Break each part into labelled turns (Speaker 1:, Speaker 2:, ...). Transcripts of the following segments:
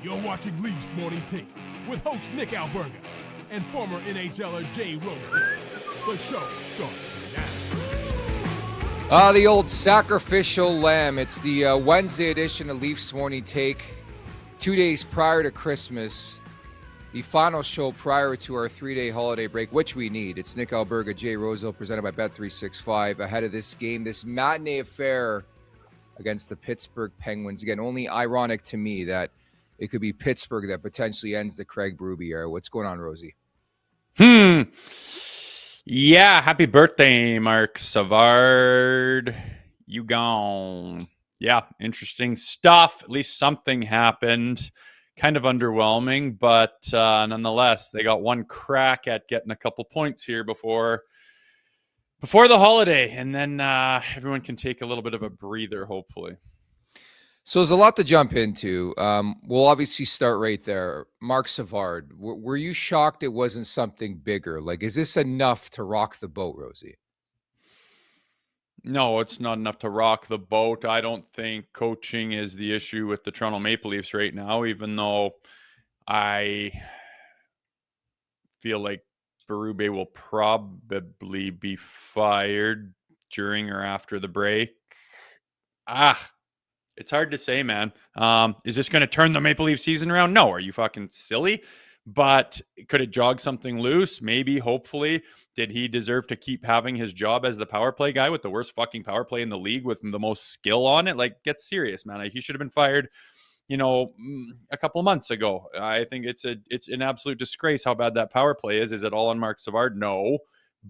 Speaker 1: You're watching Leafs Morning Take with host Nick Alberga and former NHLer Jay Rosehill. The show starts now.
Speaker 2: The old sacrificial lamb. It's the Wednesday edition of Leafs Morning Take. 2 days prior to Christmas, the final show prior to our 3-day holiday break, which we need. It's Nick Alberga, Jay Rosehill, presented by Bet365. Ahead of this game, this matinee affair against the Pittsburgh Penguins. Again, only ironic to me that it could be Pittsburgh that potentially ends the Craig Berube era. What's going on, Rosie?
Speaker 3: Yeah, happy birthday, Marc Savard. You gone. Yeah, interesting stuff. At least something happened. Kind of underwhelming, but nonetheless, they got one crack at getting a couple points here before the holiday, and then everyone can take a little bit of a breather, hopefully.
Speaker 2: So there's a lot to jump into. We'll obviously start right there. Marc Savard, were you shocked it wasn't something bigger? Like, is this enough to rock the boat, Rosie?
Speaker 3: No, it's not enough to rock the boat. I don't think coaching is the issue with the Toronto Maple Leafs right now, even though I feel like Berube will probably be fired during or after the break. It's hard to say, man. Is this going to turn the Maple Leaf season around? No. Are you fucking silly? But could it jog something loose? Maybe, hopefully. Did he deserve to keep having his job as the power play guy with the worst fucking power play in the league with the most skill on it? Like, get serious, man. He should have been fired, a couple of months ago. I think it's an absolute disgrace how bad that power play is. Is it all on Marc Savard? No.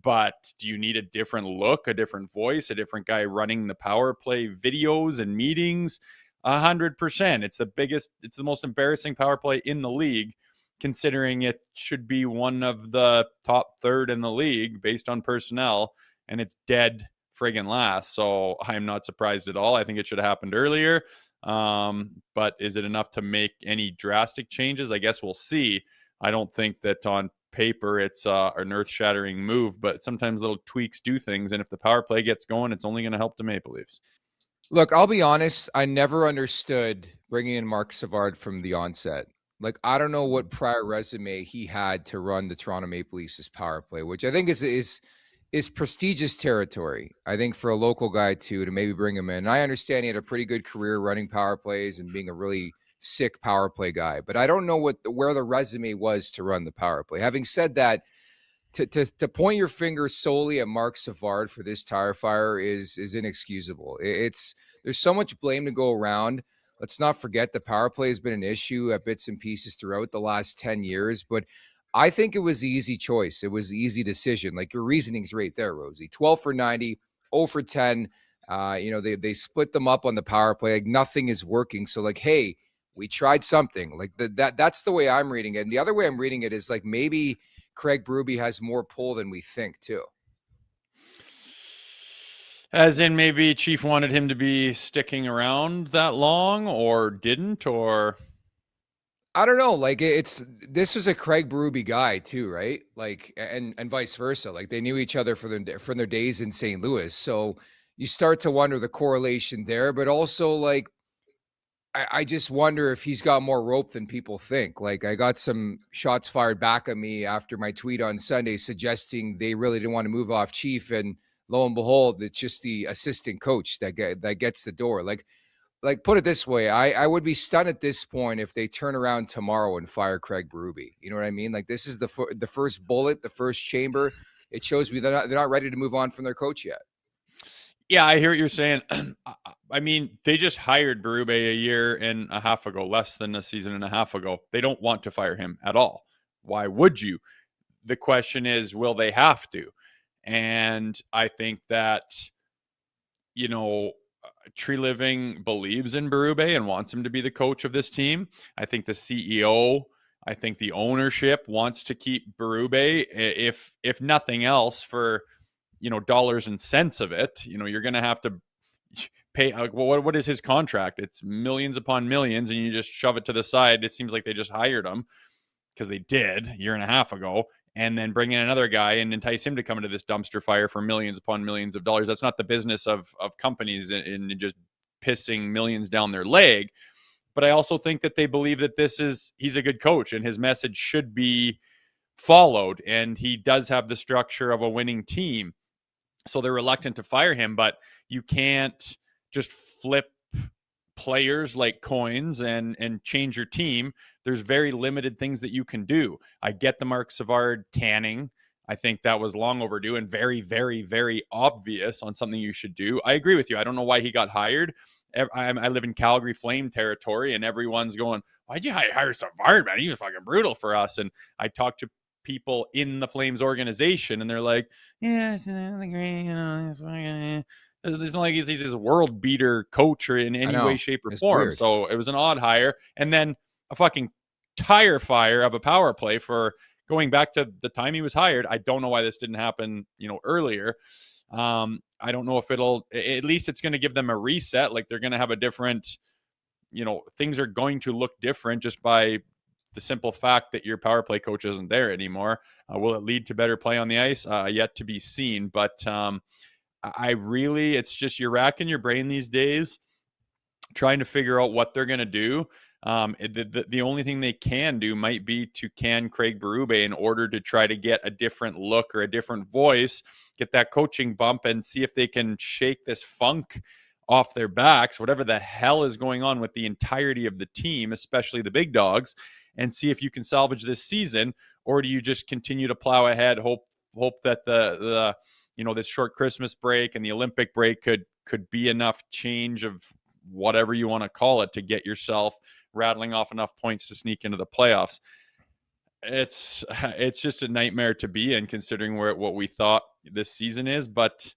Speaker 3: But do you need a different look, a different voice, a different guy running the power play videos and meetings? 100%. It's the most embarrassing power play in the league, considering it should be one of the top third in the league based on personnel, and it's dead friggin' last. So I'm not surprised at all. I think it should have happened earlier. But is it enough to make any drastic changes? I guess we'll see. I don't think that on paper it's an earth-shattering move, but sometimes little tweaks do things, and if the power play gets going, it's only going to help the Maple Leafs.
Speaker 2: Look, I'll be honest, I never understood bringing in Marc Savard from the onset. Like, I don't know what prior resume he had to run the Toronto Maple Leafs' power play, which I think is prestigious territory. I think for a local guy too, to maybe bring him in. And I understand he had a pretty good career running power plays and being a really sick power play guy, but I don't know where the resume was to run the power play. Having said that, to point your finger solely at Marc Savard for this tire fire is inexcusable. There's so much blame to go around. Let's not forget the power play has been an issue at bits and pieces throughout the last 10 years, but I think it was the easy choice. It was the easy decision. Like, your reasoning's right there, Rosie. 12 for 90, 0 for 10. They split them up on the power play. Like, nothing is working. So, like, hey, we tried something. Like, that's the way I'm reading it. And the other way I'm reading it is like maybe Craig Berube has more pull than we think too.
Speaker 3: As in, maybe Chief wanted him to be sticking around that long, or didn't, or
Speaker 2: I don't know. Like, this was a Craig Berube guy too, right? Like, and vice versa. Like, they knew each other from their days in St. Louis. So you start to wonder the correlation there, but also like, I just wonder if he's got more rope than people think. Like, I got some shots fired back at me after my tweet on Sunday suggesting they really didn't want to move off Chief, and lo and behold, it's just the assistant coach that gets the door. Like put it this way, I would be stunned at this point if they turn around tomorrow and fire Craig Berube. You know what I mean? Like, this is the first bullet, the first chamber. It shows me they're not ready to move on from their coach yet.
Speaker 3: Yeah, I hear what you're saying. I mean, they just hired Berube a year and a half ago, less than a season and a half ago. They don't want to fire him at all. Why would you? The question is, will they have to? And I think that, Tree Living believes in Berube and wants him to be the coach of this team. I think the CEO, I think the ownership wants to keep Berube, if nothing else, for dollars and cents of it. You're going to have to pay. What is his contract? It's millions upon millions, and you just shove it to the side. It seems like they just hired him, because they did a year and a half ago, and then bring in another guy and entice him to come into this dumpster fire for millions upon millions of dollars. That's not the business of companies in just pissing millions down their leg. but I also think that they believe that he's a good coach and his message should be followed. And he does have the structure of a winning team. So they're reluctant to fire him, but you can't just flip players like coins and change your team. There's very limited things that you can do. I get the Marc Savard canning. I think that was long overdue and very, very, very obvious on something you should do. I agree with you. I don't know why he got hired. I live in Calgary Flame territory, and everyone's going, why'd you hire Savard, man? He was fucking brutal for us. And I talked to people in the Flames organization, and they're like, yeah, it's nothing great, you know, there's not like he's this world beater coach or in any way, shape, or form. Weird. So it was an odd hire. And then a fucking tire fire of a power play for going back to the time he was hired. I don't know why this didn't happen, earlier. I don't know if at least it's going to give them a reset. Like they're going to have a different, things are going to look different just by the simple fact that your power play coach isn't there anymore. Will it lead to better play on the ice? Yet to be seen. But it's just you're racking your brain these days trying to figure out what they're going to do. The only thing they can do might be to can Craig Berube in order to try to get a different look or a different voice, get that coaching bump, and see if they can shake this funk off their backs, whatever the hell is going on with the entirety of the team, especially the big dogs, and see if you can salvage this season. Or do you just continue to plow ahead, hope that the this short Christmas break and the Olympic break could be enough change of whatever you want to call it to get yourself rattling off enough points to sneak into the playoffs. It's just a nightmare to be in, considering what we thought this season is. But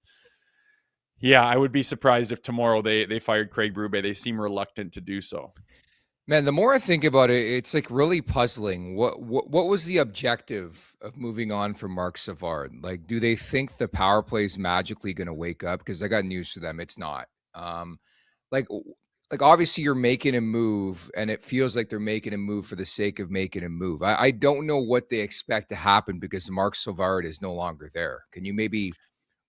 Speaker 3: yeah, I would be surprised if tomorrow they fired Craig Berube. They seem reluctant to do so.
Speaker 2: Man, the more I think about it, it's like really puzzling. What was the objective of moving on from Marc Savard? Like, do they think the power play is magically going to wake up? Because I got news for them, it's not. Like obviously you're making a move, and it feels like they're making a move for the sake of making a move. I don't know what they expect to happen because Marc Savard is no longer there. Can you maybe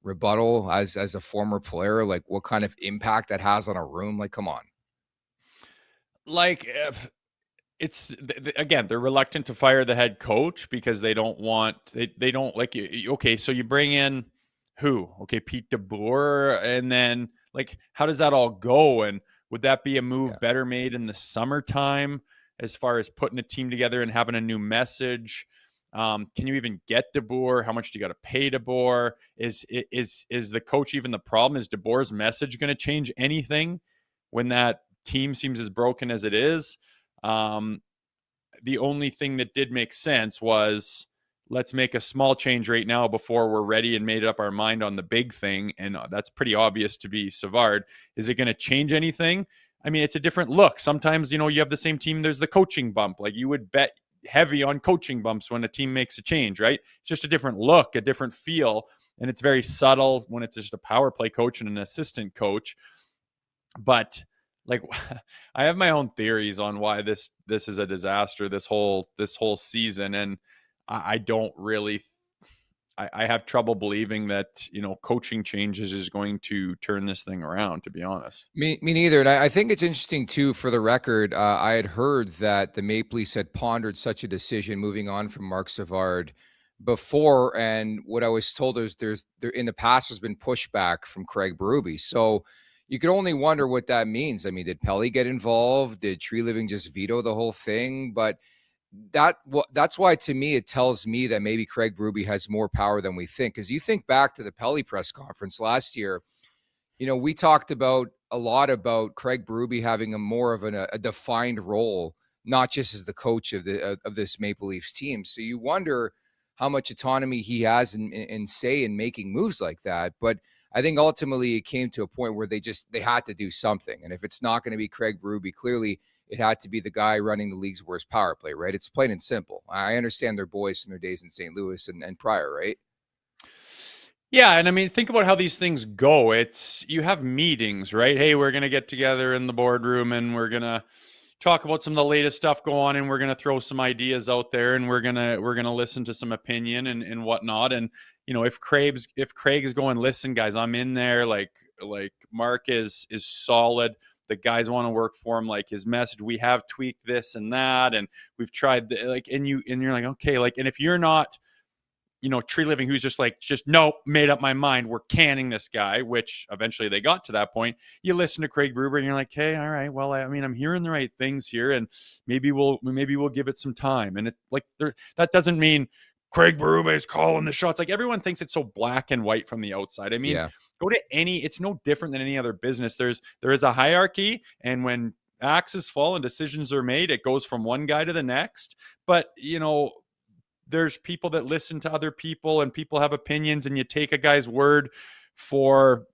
Speaker 2: rebuttal as a former player, like what kind of impact that has on a room? Like, come on.
Speaker 3: Like, if it's again, they're reluctant to fire the head coach because they don't want they don't like. Okay, so you bring in who? Okay, Pete DeBoer, and then like, how does that all go? And would that be a move better made in the summertime as far as putting a team together and having a new message? Can you even get DeBoer? How much do you got to pay DeBoer? Is the coach even the problem? Is DeBoer's message going to change anything when that team seems as broken as it is? The only thing that did make sense was, let's make a small change right now before we're ready and made up our mind on the big thing. And that's pretty obvious to be Savard. Is it going to change anything? I mean, it's a different look. Sometimes, you have the same team, there's the coaching bump. Like, you would bet heavy on coaching bumps when a team makes a change, right? It's just a different look, a different feel. And it's very subtle when it's just a power play coach and an assistant coach. But like, I have my own theories on why this is a disaster, this whole season. And I don't really, I have trouble believing that, coaching changes is going to turn this thing around, to be honest.
Speaker 2: Me neither. And I think it's interesting too, for the record, I had heard that the Maple Leafs had pondered such a decision moving on from Marc Savard before. And what I was told is there in the past has been pushback from Craig Berube. So you could only wonder what that means. I mean, did Pelly get involved? Did Tree Living just veto the whole thing? But that's why, to me, it tells me that maybe Craig Berube has more power than we think. Because you think back to the Pelly press conference last year, we talked a lot about Craig Berube having a more of a defined role, not just as the coach of this Maple Leafs team. So you wonder how much autonomy he has in say in making moves like that. But I think ultimately it came to a point where they had to do something. And if it's not going to be Craig Berube, clearly it had to be the guy running the league's worst power play, right? It's plain and simple. I understand their boys from their days in St. Louis and prior, right?
Speaker 3: Yeah, and I mean, think about how these things go. You have meetings, right? Hey, we're going to get together in the boardroom and we're going to talk about some of the latest stuff going on, and we're going to throw some ideas out there, and we're going to listen to some opinion and whatnot. And if Craig is going, listen, guys, I'm in there. Like Mark is solid. the guys want to work for him. Like his message, we have tweaked this and that, and we've tried and you're like, okay, like, and if you're not, Tree Living, who's just nope, made up my mind, we're canning this guy, which eventually they got to that point. You listen to Craig Berube and you're like, hey, all right, well, I mean, I'm hearing the right things here, and maybe we'll give it some time. And that doesn't mean Craig Berube is calling the shots. Like, everyone thinks it's so black and white from the outside. I mean, go to it's no different than any other business. There is a hierarchy, and when axes fall and decisions are made, it goes from one guy to the next. But, there's people that listen to other people, and people have opinions, and you take a guy's word for,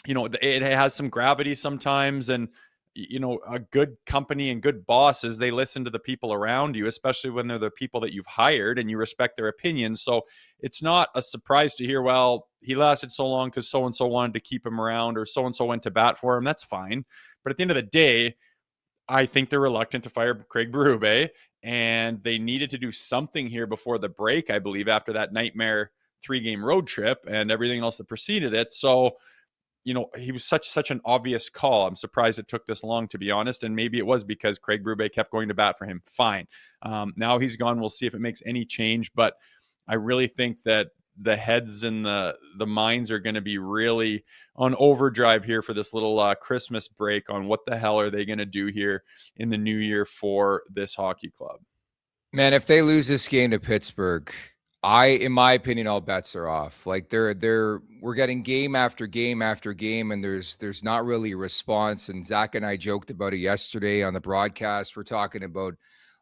Speaker 3: it has some gravity sometimes. And, a good company and good bosses, they listen to the people around you, especially when they're the people that you've hired and you respect their opinions. So it's not a surprise to hear, well, he lasted so long because so-and-so wanted to keep him around, or so-and-so went to bat for him. That's fine. But at the end of the day, I think they're reluctant to fire Craig Berube, and they needed to do something here before the break, I believe, after that nightmare 3-game road trip and everything else that preceded it. So, he was such an obvious call. I'm surprised it took this long, to be honest. And maybe it was because Craig Berube kept going to bat for him. Fine. Now he's gone. We'll see if it makes any change. But I really think that the heads and the minds are going to be really on overdrive here for this little Christmas break on what the hell are they going to do here in the new year for this hockey club.
Speaker 2: Man, if they lose this game to Pittsburgh, in my opinion, all bets are off. Like we're getting game after game after game, and there's not really a response. And Zach and I joked about it yesterday on the broadcast. We're talking about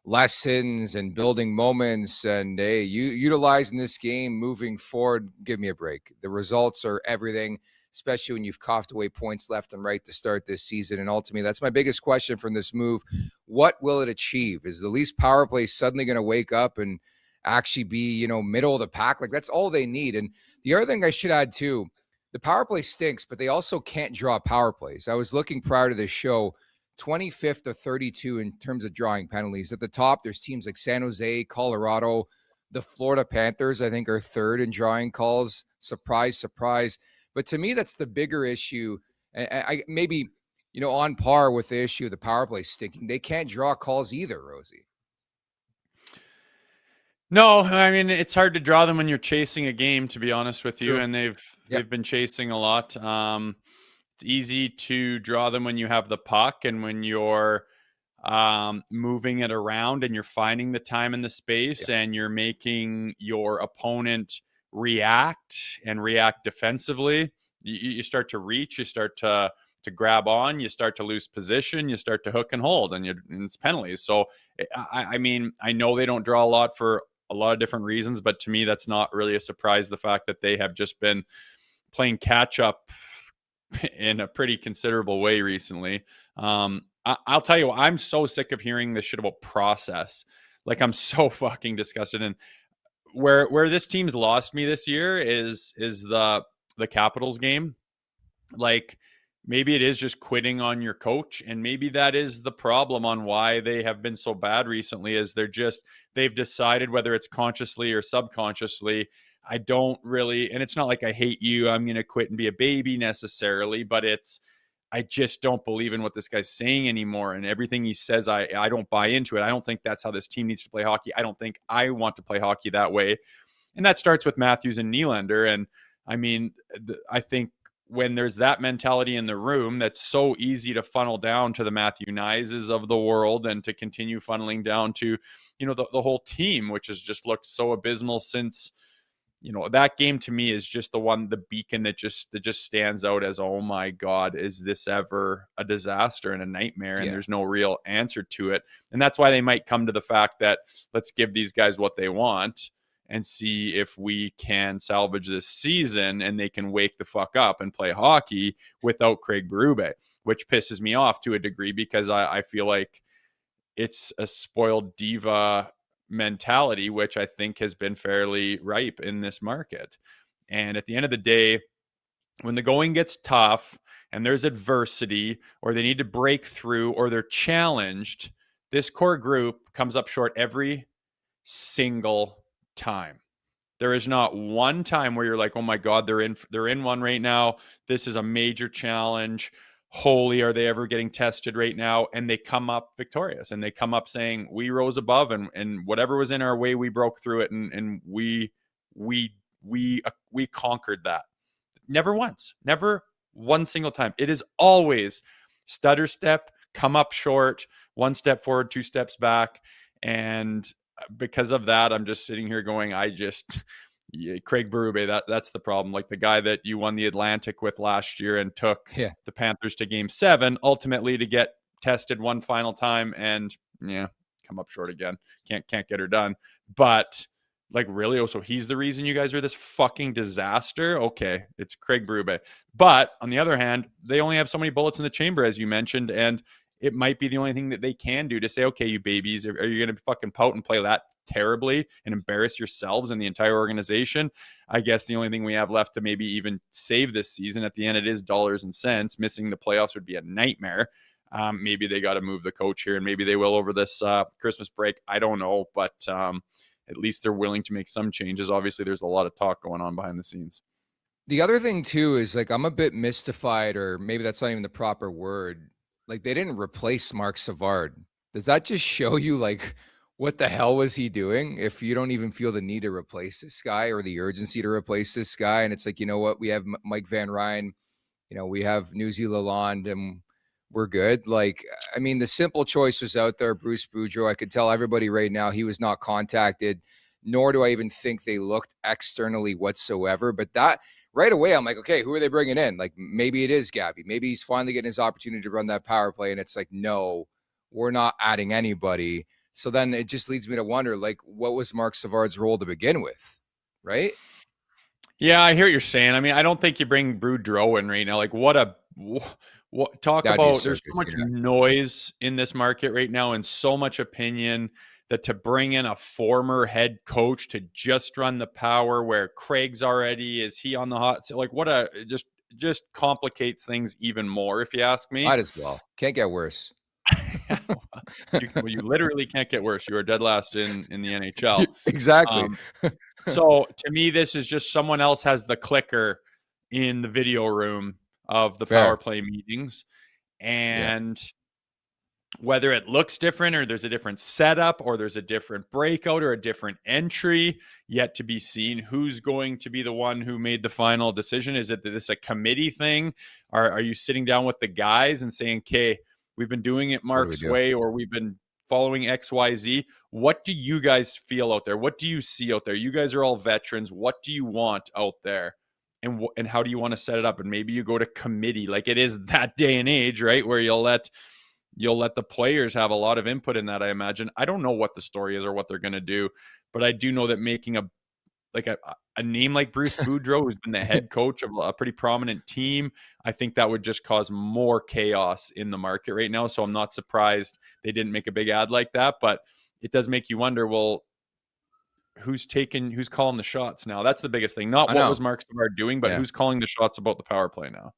Speaker 2: lessons and building moments, and hey, utilizing this game moving forward. Give me a break. The results are everything, especially when you've coughed away points left and right to start this season. And ultimately, that's my biggest question from this move. What will it achieve? Is the Leafs power play suddenly going to wake up and actually be, middle of the pack? Like, that's all they need. And the other thing I should add too, the power play stinks, but they also can't draw power plays. I was looking prior to this show, 25th of 32 in terms of drawing penalties. At the top, there's teams like San Jose, Colorado, the Florida Panthers, I think, are third in drawing calls. Surprise, surprise. But to me, that's the bigger issue. I maybe, on par with the issue of the power play stinking. They can't draw calls either, Rosie.
Speaker 3: No, I mean, it's hard to draw them when you're chasing a game, to be honest with you.
Speaker 2: True.
Speaker 3: And they've been chasing a lot. It's easy to draw them when you have the puck and when you're moving it around and you're finding the time and the space and you're making your opponent react and react defensively. You start to reach, you start to grab on, you start to lose position, you start to hook and hold, and it's penalties. So, I mean, I know they don't draw a lot for a lot of different reasons, but to me, that's not really a surprise. The fact that they have just been playing catch up in a pretty considerable way recently. I'll tell you, I'm so sick of hearing this shit about process. Like, I'm so fucking disgusted. And where this team's lost me this year is the Capitals game. Like, maybe it is just quitting on your coach, and maybe that is the problem on why they have been so bad recently, is they've decided, whether it's consciously or subconsciously, I don't really, and it's not like I hate you, I'm going to quit and be a baby necessarily, but I just don't believe in what this guy's saying anymore. And everything he says, I don't buy into it. I don't think that's how this team needs to play hockey. I don't think I want to play hockey that way. And that starts with Matthews and Nylander. And I mean, I think when there's that mentality in the room, that's so easy to funnel down to the Matthew Nyes of the world and to continue funneling down to, the whole team, which has just looked so abysmal since, that game to me is just the beacon that just stands out as, oh my God, is this ever a disaster and a nightmare? And there's no real answer to it. And that's why they might come to the fact that let's give these guys what they want and see if we can salvage this season and they can wake the fuck up and play hockey without Craig Berube, which pisses me off to a degree, because I feel like it's a spoiled diva mentality, which I think has been fairly ripe in this market. And at the end of the day, when the going gets tough and there's adversity, or they need to break through, or they're challenged, this core group comes up short every single time. There is not one time where you're like, oh my God, they're in one right now. This is a major challenge. holy, are they ever getting tested right now? And they come up victorious, and they come up saying, we rose above, and whatever was in our way, we broke through it, and we conquered that. Never once, never one single time. It is always stutter step, come up short, one step forward, two steps back. And because of that, I'm just sitting here going, Craig Berube, that's the problem. Like the guy that you won the Atlantic with last year and took the Panthers to Game 7, ultimately to get tested one final time and come up short again. Can't get her done. But like, really? So he's the reason you guys are this fucking disaster? Okay, it's Craig Berube. But on the other hand, they only have so many bullets in the chamber, as you mentioned, and it might be the only thing that they can do to say, okay, you babies, are you going to fucking pout and play that terribly and embarrass yourselves and the entire organization? I guess the only thing we have left to maybe even save this season, at the end, it is dollars and cents. Missing the playoffs would be a nightmare. Maybe they got to move the coach here, and maybe they will over this Christmas break. I don't know, but at least they're willing to make some changes. Obviously, there's a lot of talk going on behind the scenes.
Speaker 2: The other thing, too, is like I'm a bit mystified, or maybe that's not even the proper word. Like, they didn't replace Marc Savard. Does that just show you, like, what the hell was he doing if you don't even feel the need to replace this guy or the urgency to replace this guy? And it's like, you know what? We have Mike Van Ryn, we have Newsy Lalonde, and we're good. Like, I mean, the simple choice was out there, Bruce Boudreau. I could tell everybody right now he was not contacted, nor do I even think they looked externally whatsoever. But that right away, I'm like, okay, who are they bringing in? Like, maybe it is Gabby. Maybe he's finally getting his opportunity to run that power play. And it's like, no, we're not adding anybody. So then it just leads me to wonder, like, what was Marc Savard's role to begin with? Right?
Speaker 3: Yeah, I hear what you're saying. I mean, I don't think you bring Boudreau in right now. Like, talk about, there's so much noise in this market right now and so much opinion that to bring in a former head coach to just run the power where Craig's already, is he on the hot seat? Like, just complicates things even more, if you ask me.
Speaker 2: Might as well. Can't get worse.
Speaker 3: You literally can't get worse. You are dead last in the NHL.
Speaker 2: Exactly.
Speaker 3: So to me, this is just someone else has the clicker in the video room of the power play meetings. And whether it looks different or there's a different setup or there's a different breakout or a different entry, yet to be seen. Who's going to be the one who made the final decision? Is this a committee thing? Are you sitting down with the guys and saying, okay, we've been doing it Mark's way, or we've been following XYZ? What do you guys feel out there? What do you see out there? You guys are all veterans. What do you want out there? And how do you want to set it up? And maybe you go to committee, like it is that day and age, right? Where you'll let the players have a lot of input in that, I imagine. I don't know what the story is or what they're going to do, but I do know that making a name like Bruce Boudreau, who's been the head coach of a pretty prominent team, I think that would just cause more chaos in the market right now. So I'm not surprised they didn't make a big ad like that, but it does make you wonder, well, who's calling the shots now? That's the biggest thing. Not what was Marc Savard doing, but who's calling the shots about the power play now?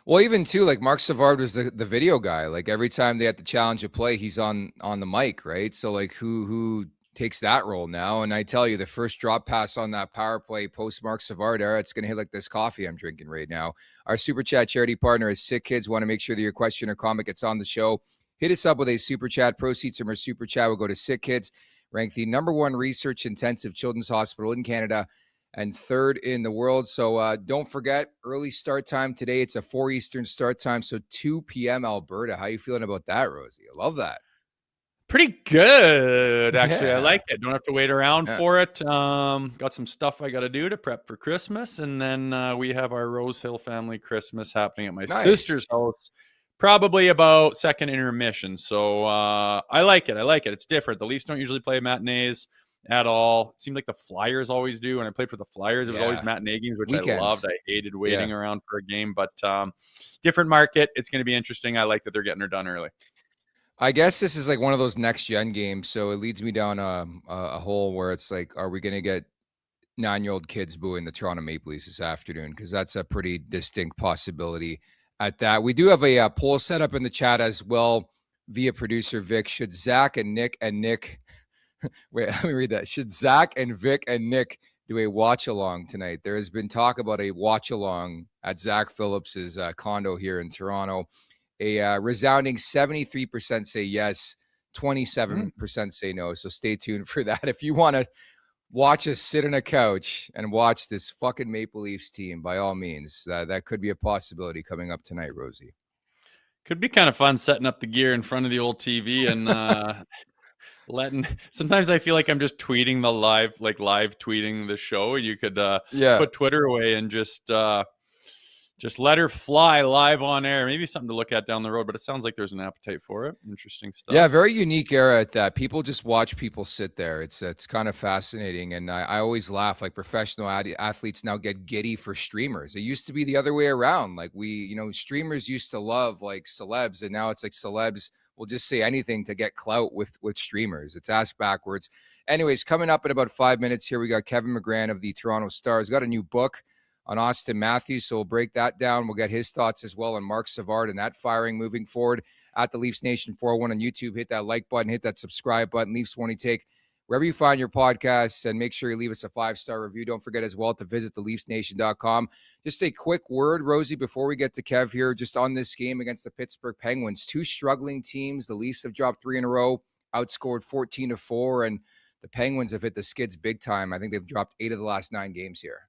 Speaker 2: Well, even too, like Marc Savard was the video guy. Like every time they had to challenge a play, he's on the mic, right? So like who takes that role now? And I tell you, the first drop pass on that power play post Marc Savard era, it's going to hit like this coffee I'm drinking right now. Our Super Chat charity partner is Sick Kids. Want to make sure that your question or comment gets on the show. Hit us up with a Super Chat. Proceeds from our Super Chat will go to Sick Kids, ranked the #1 research-intensive children's hospital in Canada and 3rd in the world. So don't forget, early start time today. It's a 4 Eastern start time, so 2 p.m. Alberta. How you feeling about that, Rosie? I love that.
Speaker 3: Pretty good, actually. I like it. Don't have to wait around for it. Got some stuff I got to do to prep for Christmas, and then we have our Rosehill family Christmas happening at my sister's house, probably about second intermission. So I like it. It's different. The Leafs don't usually play matinees at all. It seemed like the Flyers always do. When I played for the Flyers, it was always matinee games, which I loved. I hated waiting around for a game, but different market. It's going to be interesting. I like that they're getting her done early.
Speaker 2: I guess this is like one of those next gen games. So it leads me down a hole where it's like, are we going to get 9-year-old kids booing the Toronto Maple Leafs this afternoon? Because that's a pretty distinct possibility at that. We do have a poll set up in the chat as well via producer Vic. Should Zach and Nick wait, let me read that. Should Zach and Vic and Nick do a watch along tonight? There has been talk about a watch along at Zach Phillips's condo here in Toronto. A resounding 73% say yes, 27% say no. So stay tuned for that. If you want to watch us sit on a couch and watch this fucking Maple Leafs team, by all means, that could be a possibility coming up tonight, Rosie.
Speaker 3: Could be kind of fun setting up the gear in front of the old TV and sometimes I feel like I'm just tweeting live tweeting the show. You could put Twitter away and just let her fly live on air. Maybe something to look at down the road, but it sounds like there's an appetite for it. Interesting stuff.
Speaker 2: Yeah, very unique era at that. People just watch people sit there. It's kind of fascinating. And I always laugh, like professional athletes now get giddy for streamers. It used to be the other way around. Like streamers used to love like celebs, and now it's like celebs will just say anything to get clout with streamers. It's ass backwards. Anyways, coming up in about 5 minutes here, we got Kevin McGran of the Toronto Star. He's got a new book on Auston Matthews, so we'll break that down. We'll get his thoughts as well on Marc Savard and that firing moving forward at the Leafs Nation 401 on YouTube. Hit that like button, hit that subscribe button. Leafs Morning Take, wherever you find your podcasts, and make sure you leave us a 5-star review. Don't forget as well to visit theleafsnation.com. Just a quick word, Rosie, before we get to Kev here, just on this game against the Pittsburgh Penguins. Two struggling teams. The Leafs have dropped 3 in a row, outscored 14-4, and the Penguins have hit the skids big time. I think they've dropped 8 of the last 9 games here.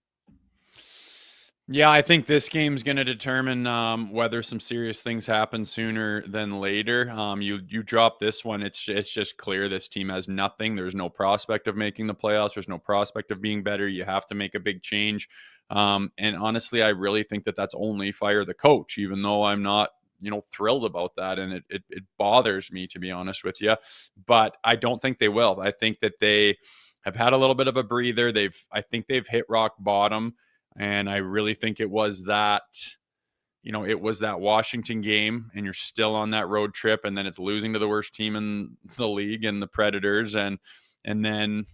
Speaker 3: Yeah, I think this game's going to determine whether some serious things happen sooner than later. You drop this one, it's just clear this team has nothing. There's no prospect of making the playoffs. There's no prospect of being better. You have to make a big change. And honestly, I really think that's only fire the coach, even though I'm not thrilled about that. And it bothers me, to be honest with you. But I don't think they will. I think that they have had a little bit of a breather. I think they've hit rock bottom. And I really think it was that Washington game, and you're still on that road trip, and then it's losing to the worst team in the league and the Predators, and then,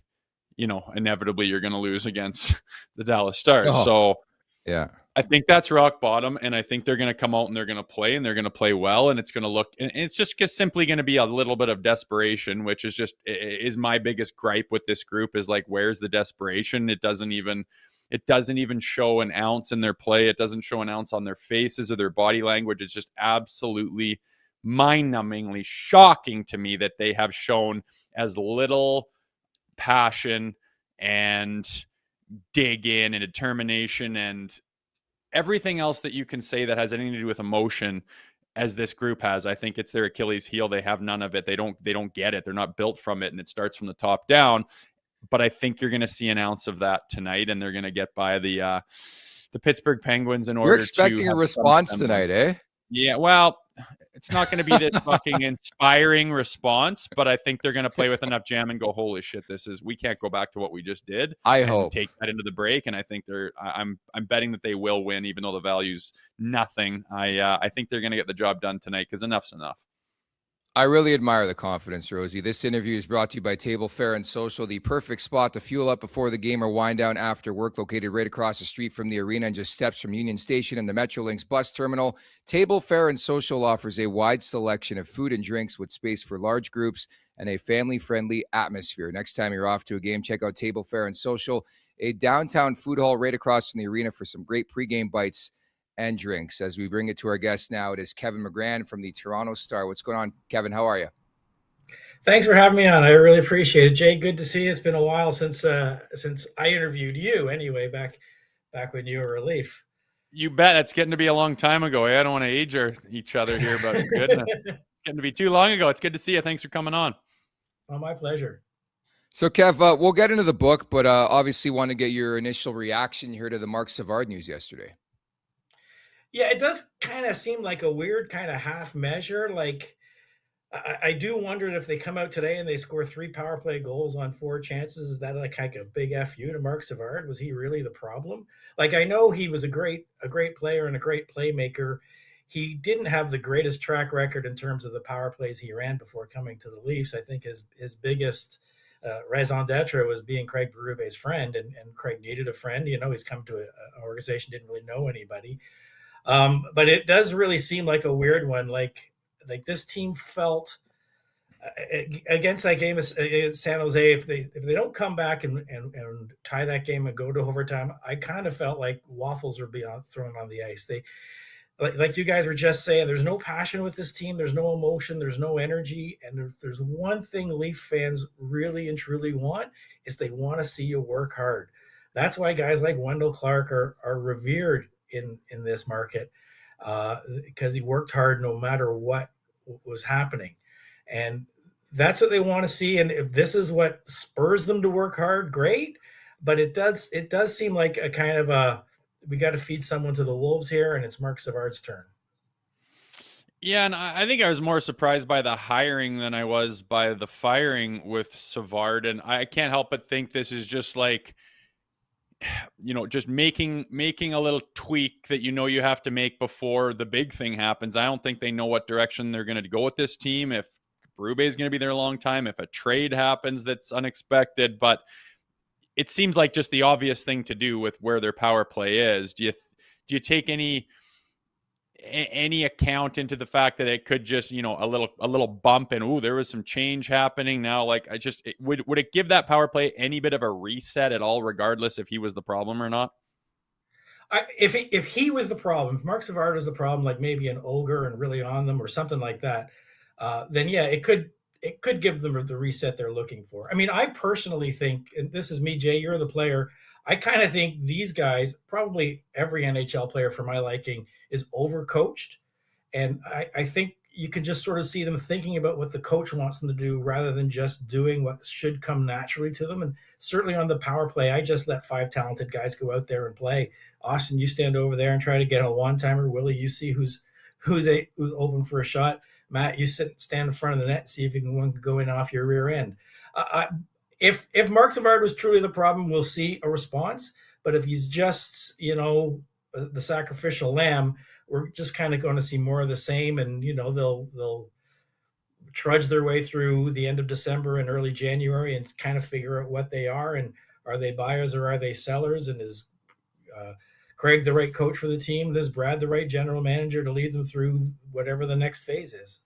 Speaker 3: inevitably you're going to lose against the Dallas Stars. So
Speaker 2: yeah,
Speaker 3: I think that's rock bottom, and I think they're going to come out and they're going to play, and they're going to play well, and it's going to look, and it's just simply going to be a little bit of desperation, which is my biggest gripe with this group, is like, where's the desperation? It doesn't even show an ounce in their play. It doesn't show an ounce on their faces or their body language. It's just absolutely mind-numbingly shocking to me that they have shown as little passion and dig in and determination and everything else that you can say that has anything to do with emotion as this group has. I think it's their Achilles heel. They have none of it. They don't get it. They're not built from it, and it starts from the top down. But I think you're going to see an ounce of that tonight, and they're going to get by the Pittsburgh Penguins in order to.
Speaker 2: You're expecting a response tonight, eh?
Speaker 3: Yeah, well, it's not going to be this fucking inspiring response, but I think they're going to play with enough jam and go, holy shit, we can't go back to what we just did.
Speaker 2: I hope.
Speaker 3: Take that into the break, and I think I'm betting that they will win, even though the value's nothing. I think they're going to get the job done tonight, because enough's enough.
Speaker 2: I really admire the confidence, Rosie. This interview is brought to you by Table Fare and Social, the perfect spot to fuel up before the game or wind down after work, located right across the street from the arena and just steps from Union Station and the Metrolinx bus terminal. Table Fare and Social offers a wide selection of food and drinks with space for large groups and a family-friendly atmosphere. Next time you're off to a game, check out Table Fare and Social, a downtown food hall right across from the arena for some great pregame bites and drinks. As we bring it to our guest now, it is Kevin McGran from the Toronto Star. What's going on, Kevin? How are you?
Speaker 4: Thanks for having me on. I really appreciate it. Jay, good to see you. It's been a while since I interviewed you anyway, back when you were a Leaf.
Speaker 3: You bet. That's getting to be a long time ago. I don't want to age each other here, but goodness. It's getting to be too long ago. It's good to see you. Thanks for coming on.
Speaker 4: Oh, my pleasure.
Speaker 2: So, Kev, we'll get into the book, but obviously want to get your initial reaction here to the Marc Savard news yesterday.
Speaker 4: Yeah, it does kind of seem like a weird kind of half measure. Like, I do wonder if they come out today and they score 3 power play goals on 4 chances. Is that like a big FU to Marc Savard? Was he really the problem? Like, I know he was a great player and a great playmaker. He didn't have the greatest track record in terms of the power plays he ran before coming to the Leafs. I think his biggest raison d'etre was being Craig Berube's friend, and Craig needed a friend. He's come to an organization, didn't really know anybody. But it does really seem like a weird one. Like this team felt against that game at San Jose, if they don't come back and tie that game and go to overtime, I kind of felt like waffles were being thrown on the ice. like you guys were just saying, there's no passion with this team. There's no emotion. There's no energy. And if there's one thing Leaf fans really and truly want, is they want to see you work hard. That's why guys like Wendell Clark are revered in this market, because he worked hard no matter what was happening. And that's what they want to see. And if this is what spurs them to work hard, great. But it does seem like a kind of a, we got to feed someone to the wolves here, and it's Marc Savard's turn.
Speaker 3: Yeah, and I think I was more surprised by the hiring than I was by the firing with Savard. And I can't help but think this is just like, just making a little tweak that you have to make before the big thing happens. I don't think they know what direction they're going to go with this team, if Berube is going to be there a long time, if a trade happens that's unexpected. But it seems like just the obvious thing to do with where their power play is. Do you take any account into the fact that it could just, a little bump and there was some change happening now? Like, would it give that power play any bit of a reset at all, regardless if he was the problem or not?
Speaker 4: If he was the problem, if Marc Savard was the problem, like maybe an ogre and really on them or something like that, then yeah, it could give them the reset they're looking for. I mean, I personally think, and this is me, Jay, you're the player, I kind of think these guys, probably every NHL player for my liking, is overcoached. And I think you can just sort of see them thinking about what the coach wants them to do rather than just doing what should come naturally to them. And certainly on the power play, I just let 5 talented guys go out there and play. Austin, you stand over there and try to get a one-timer. Willie, you see who's open for a shot. Matt, you stand in front of the net and see if you can go in off your rear end. If Marc Savard was truly the problem, we'll see a response. But if he's just, the sacrificial lamb, we're just kind of going to see more of the same. And, they'll trudge their way through the end of December and early January and kind of figure out what they are. And are they buyers or are they sellers? And is Craig the right coach for the team? And is Brad the right general manager to lead them through whatever the next phase is?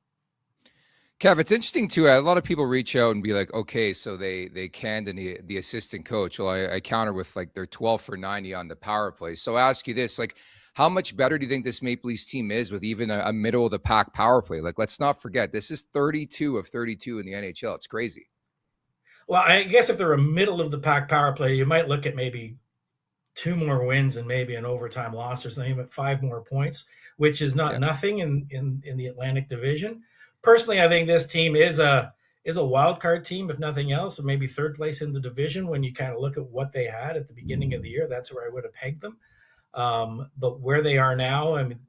Speaker 2: Kev, it's interesting too. A lot of people reach out and be like, okay, so they canned the assistant coach. Well, I counter with like they're 12 for 90 on the power play. So I ask you this, like, how much better do you think this Maple Leafs team is with even a middle of the pack power play? Like, let's not forget, this is 32 of 32 in the NHL. It's crazy.
Speaker 4: Well, I guess if they're a middle of the pack power play, you might look at maybe 2 more wins and maybe an overtime loss or something, but 5 more points, which is not nothing in the Atlantic Division. Personally, I think this team is a wild card team, if nothing else, or maybe third place in the division. When you kind of look at what they had at the beginning of the year, that's where I would have pegged them. But where they are now, I mean,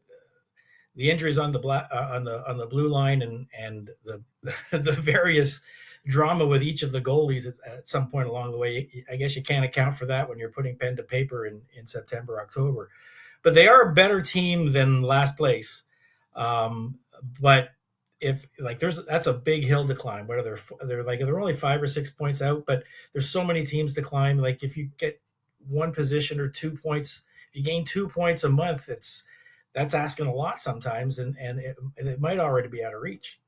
Speaker 4: the injuries on the blue line and the the various drama with each of the goalies at some point along the way, I guess you can't account for that when you're putting pen to paper in September, October. But they are a better team than last place. But if like that's a big hill to climb. Whether they're only 5 or 6 points out, but there's so many teams to climb. Like if you get 1 position or 2 points, if you gain 2 points a month, that's asking a lot sometimes, and it might already be out of reach.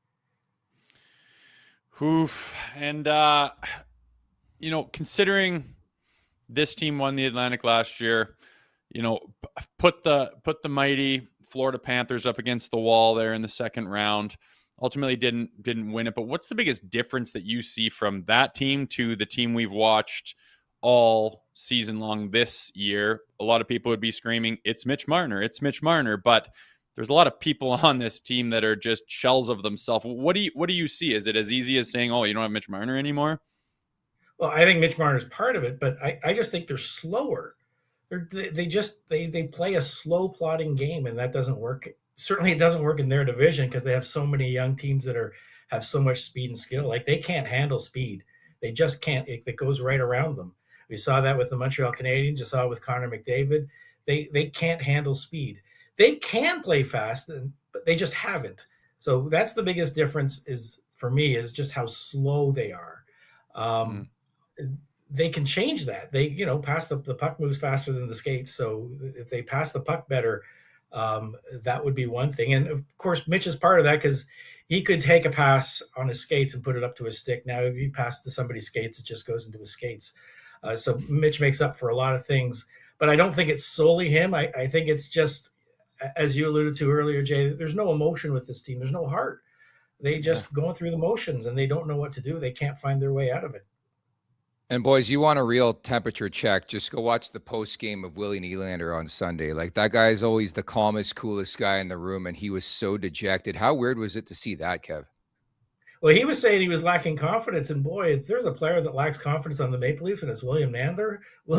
Speaker 3: Oof. And considering this team won the Atlantic last year, put the mighty Florida Panthers up against the wall there in the second round. Ultimately didn't win it. But what's the biggest difference that you see from that team to the team we've watched all season long this year? A lot of people would be screaming, it's Mitch Marner, but there's a lot of people on this team that are just shells of themselves. What do you see? Is it as easy as saying, oh, you don't have Mitch Marner anymore?
Speaker 4: Well, I think Mitch Marner is part of it, but I just think they're slower. They play a slow plodding game, and that doesn't work. Certainly it doesn't work in their division because they have so many young teams that have so much speed and skill. Like they can't handle speed. They just can't. It goes right around them. We saw that with the Montreal Canadiens. You saw it with Connor McDavid. They can't handle speed. They can play fast, but they just haven't. So that's the biggest difference for me is just how slow they are. They can change that. They, pass the puck moves faster than the skates. So if they pass the puck better, that would be one thing. And of course, Mitch is part of that because he could take a pass on his skates and put it up to his stick. Now, if you pass to somebody's skates, it just goes into his skates. So Mitch makes up for a lot of things, but I don't think it's solely him. I think it's just as you alluded to earlier, Jay, there's no emotion with this team. There's no heart. They just going through the motions and they don't know what to do. They can't find their way out of it.
Speaker 2: And boys, you want a real temperature check, just go watch the post game of Willie Nylander on Sunday. Like, that guy is always the calmest, coolest guy in the room, and he was so dejected. How weird was it to see that, Kev?
Speaker 4: Well, he was saying he was lacking confidence, and boy, if there's a player that lacks confidence on the Maple Leafs, and it's William Nylander. What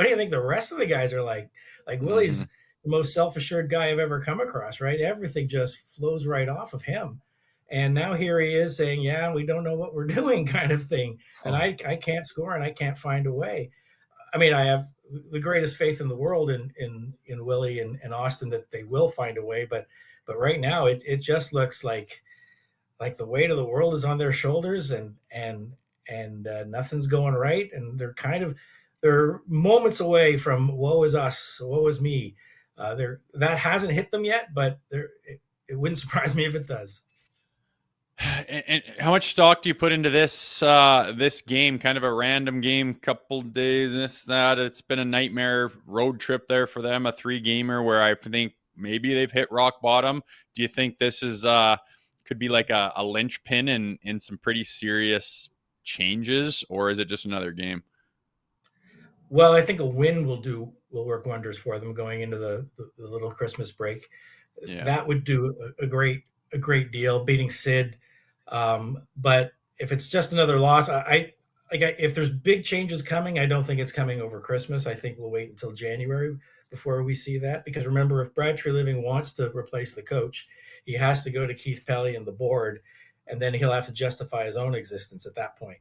Speaker 4: do you think the rest of the guys are like? Like, Willie's the most self-assured guy I've ever come across, right? Everything just flows right off of him. And now here he is saying, yeah, we don't know what we're doing, kind of thing. And I can't score and I can't find a way. I mean, I have the greatest faith in the world in Willie and Auston that they will find a way. But right now it just looks like the weight of the world is on their shoulders and nothing's going right. And they're moments away from woe is us, woe is me. That hasn't hit them yet, but it wouldn't surprise me if it does.
Speaker 3: And how much stock do you put into this game? Kind of a random game, couple days, this, that. It's been a nightmare road trip there for them, a 3-gamer where I think maybe they've hit rock bottom. Do you think this is could be like a linchpin in some pretty serious changes, or is it just another game?
Speaker 4: Well, I think a win will work wonders for them going into the little Christmas break. Yeah. That would do a great deal, beating Sid. But if it's just another loss, if there's big changes coming, I don't think it's coming over Christmas. I think we'll wait until January before we see that. Because remember, if Brad Treliving wants to replace the coach, he has to go to Keith Pelly and the board, and then he'll have to justify his own existence at that point.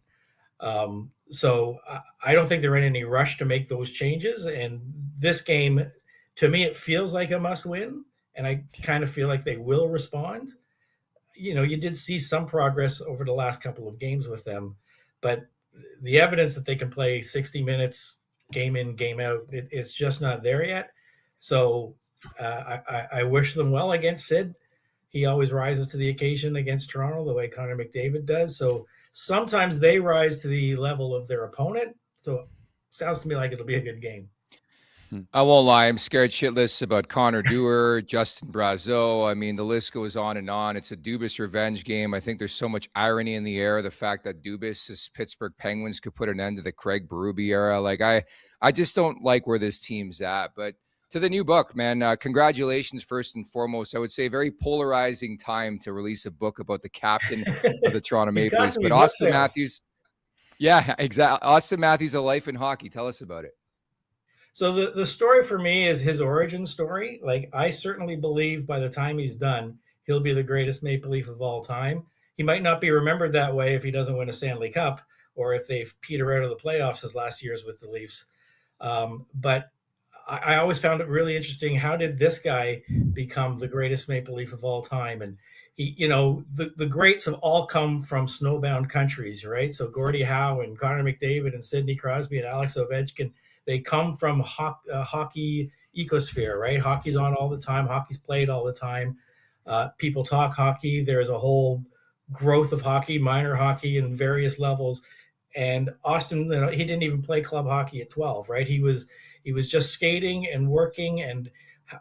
Speaker 4: So I don't think they're in any rush to make those changes. And this game, to me, it feels like a must win. And I kind of feel like they will respond. You know, you did see some progress over the last couple of games with them, but the evidence that they can play 60 minutes game in, game out, it's just not there yet. So I wish them well against Sid. He always rises to the occasion against Toronto the way Connor McDavid does. So sometimes they rise to the level of their opponent. So it sounds to me like it'll be a good game.
Speaker 2: I won't lie. I'm scared shitless about Connor Dewar, Justin Brazeau. I mean, the list goes on and on. It's a Dubas revenge game. I think there's so much irony in the air. The fact that Dubas' Pittsburgh Penguins could put an end to the Craig Berube era. Like, I just don't like where this team's at. But to the new book, man, congratulations first and foremost. I would say very polarizing time to release a book about the captain of the Toronto Maple Leafs. But Auston Matthews, yeah, exactly. Auston Matthews, A Life in Hockey. Tell us about it.
Speaker 4: So the story for me is his origin story. Like, I certainly believe by the time he's done, he'll be the greatest Maple Leaf of all time. He might not be remembered that way if he doesn't win a Stanley Cup or if they peter out of the playoffs as last year's with the Leafs. But I always found it really interesting. How did this guy become the greatest Maple Leaf of all time? And he, you know, the greats have all come from snowbound countries, right? So Gordie Howe and Connor McDavid and Sidney Crosby and Alex Ovechkin, they come from hockey ecosphere, right? Hockey's on all the time. Hockey's played all the time. People talk hockey. There's a whole growth of hockey, minor hockey in various levels. And Auston, you know, he didn't even play club hockey at 12, right? He was just skating and working. And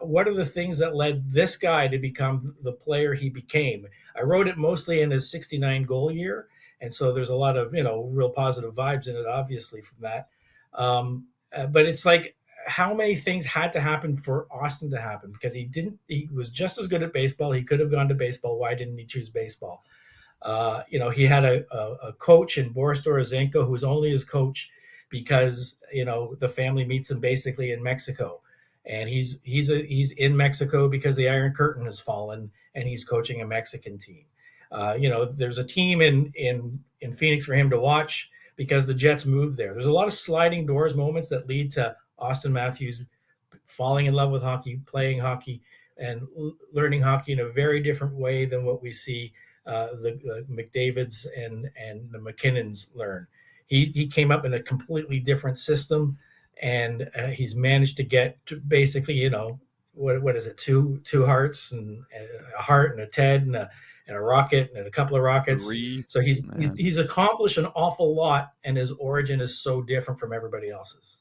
Speaker 4: what are the things that led this guy to become the player he became? I wrote it mostly in his 69 goal year. And so there's a lot of, you know, real positive vibes in it, obviously, from that. But it's like, how many things had to happen for Auston to happen? Because he was just as good at baseball. He could have gone to baseball. Why didn't he choose baseball? You know, he had a coach in Boris Dorozenko who was only his coach because, you know, the family meets him basically in Mexico. And he's in Mexico because the Iron Curtain has fallen and he's coaching a Mexican team. You know, there's a team in Phoenix for him to watch because the Jets moved there. There's a lot of sliding doors moments that lead to Auston Matthews falling in love with hockey, playing hockey, and learning hockey in a very different way than what we see the McDavids and the McKinnons learn. He came up in a completely different system, and he's managed to get to basically, you know, what is it, two hearts and a heart and a Ted and a rocket and a couple of rockets. So he's accomplished an awful lot, and his origin is so different from everybody else's.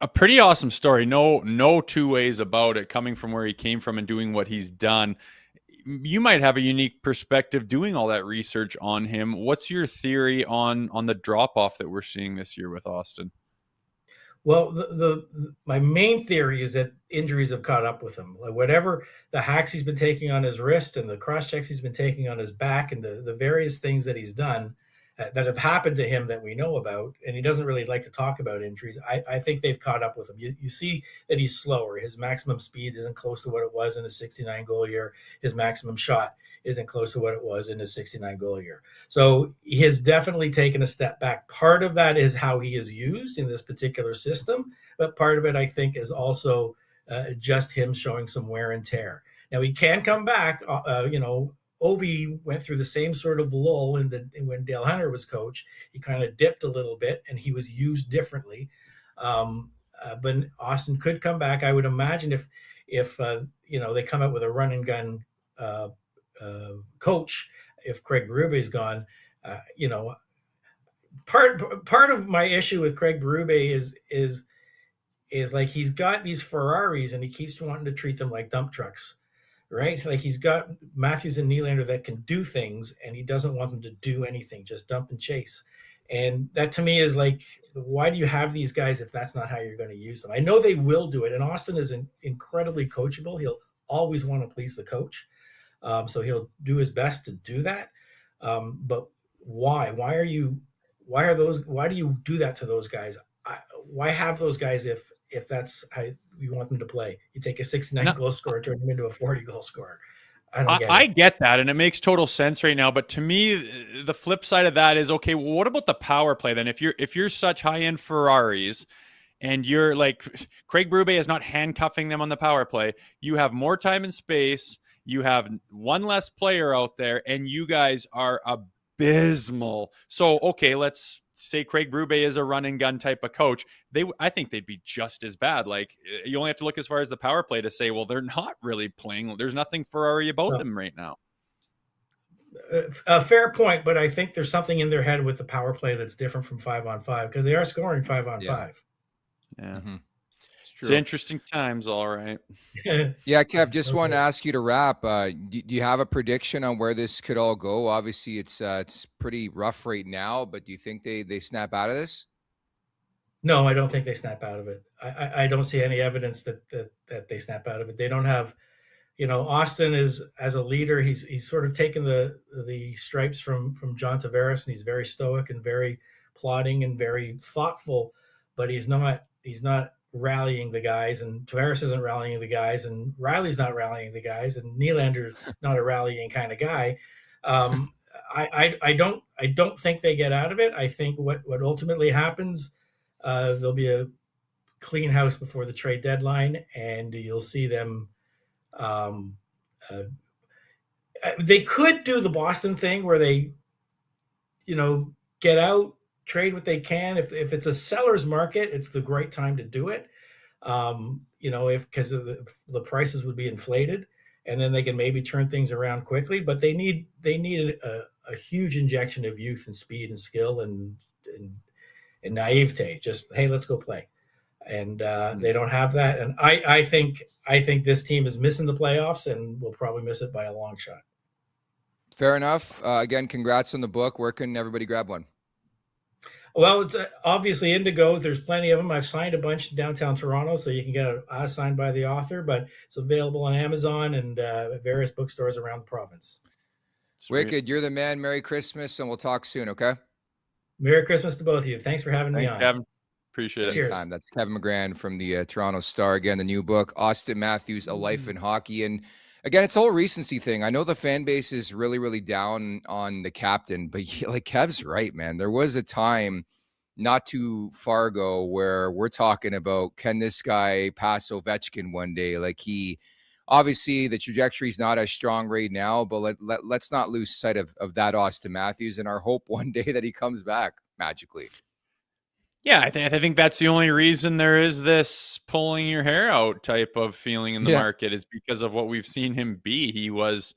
Speaker 3: A pretty awesome story. No two ways about it, coming from where he came from and doing what he's done. You might have a unique perspective doing all that research on him. What's your theory on the drop off that we're seeing this year with Auston?
Speaker 4: Well, my main theory is that injuries have caught up with him. Like whatever the hacks he's been taking on his wrist and the cross checks he's been taking on his back and the various things that he's done that have happened to him that we know about, and he doesn't really like to talk about injuries. I think they've caught up with him. You see that he's slower. His maximum speed isn't close to what it was in his 69 goal year. His maximum shot isn't close to what it was in his 69 goal year. So he has definitely taken a step back. Part of that is how he is used in this particular system, but part of it, I think, is also just him showing some wear and tear. Now, he can come back. Ovi went through the same sort of lull when Dale Hunter was coach. He kind of dipped a little bit, and he was used differently. But Auston could come back. I would imagine if they come out with a run and gun coach, if Craig Berube is gone, part of my issue with Craig Berube is like he's got these Ferraris and he keeps wanting to treat them like dump trucks, right? Like he's got Matthews and Nylander that can do things and he doesn't want them to do anything, just dump and chase. And that to me is like, why do you have these guys if that's not how you're going to use them? I know they will do it, and Auston is incredibly coachable. He'll always want to please the coach. So he'll do his best to do that. But why? Why do you do that to those guys? Why have those guys if that's how you want them to play? You take a 69 goal scorer, turn him into a 40 goal scorer. I
Speaker 3: get that, and it makes total sense right now. But to me, the flip side of that is, okay, well, what about the power play then? If you're such high-end Ferraris, and you're like Craig Berube is not handcuffing them on the power play, you have more time and space. You have one less player out there, and you guys are abysmal. So, okay, let's say Craig Berube is a run and gun type of coach. I think they'd be just as bad. Like, you only have to look as far as the power play to say, well, they're not really playing. There's nothing Ferrari about them right now.
Speaker 4: A fair point, but I think there's something in their head with the power play that's different from 5-on-5 because they are scoring 5-on-5.
Speaker 3: Yeah.
Speaker 2: Mm-hmm.
Speaker 3: It's interesting times, all right.
Speaker 2: Yeah, Kev, just want to ask you to wrap. Do you have a prediction on where this could all go? Obviously, it's pretty rough right now, but do you think they snap out of this?
Speaker 4: No, I don't think they snap out of it. I don't see any evidence that they snap out of it. They don't have, Auston is, as a leader, he's sort of taken the stripes from John Tavares, and he's very stoic and very plodding and very thoughtful, but he's not rallying the guys, and Tavares isn't rallying the guys, and Riley's not rallying the guys, and Nylander's not a rallying kind of guy. I don't think they get out of it. I think what ultimately happens, there'll be a clean house before the trade deadline, and you'll see them. They could do the Boston thing where they, get out, trade what they can. If it's a seller's market, it's the great time to do it. Because the prices would be inflated, and then they can maybe turn things around quickly. But they need a huge injection of youth and speed and skill and naivete. Just, hey, let's go play. And they don't have that. And I think this team is missing the playoffs and will probably miss it by a long shot.
Speaker 2: Fair enough. Again, congrats on the book. Where can everybody grab one?
Speaker 4: Well, it's obviously Indigo. There's plenty of them. I've signed a bunch in downtown Toronto, so you can get a signed by the author, but it's available on Amazon and various bookstores around the province.
Speaker 3: Sweet.
Speaker 2: Wicked. You're the man. Merry Christmas, and we'll talk soon, okay?
Speaker 4: Merry Christmas to both of you. Thanks for having me on.
Speaker 3: Kevin. Appreciate it.
Speaker 4: Cheers.
Speaker 2: Time. That's Kevin McGran from the Toronto Star. Again, the new book, Auston Matthews, A Life in Hockey. And again, it's a whole recency thing. I know the fan base is really, really down on the captain, but like Kev's right, man. There was a time not too far ago where we're talking about, can this guy pass Ovechkin one day? Like obviously the trajectory is not as strong right now, but let's not lose sight of that Auston Matthews and our hope one day that he comes back magically.
Speaker 3: Yeah, I think that's the only reason there is this pulling your hair out type of feeling in the market is because of what we've seen him be. He was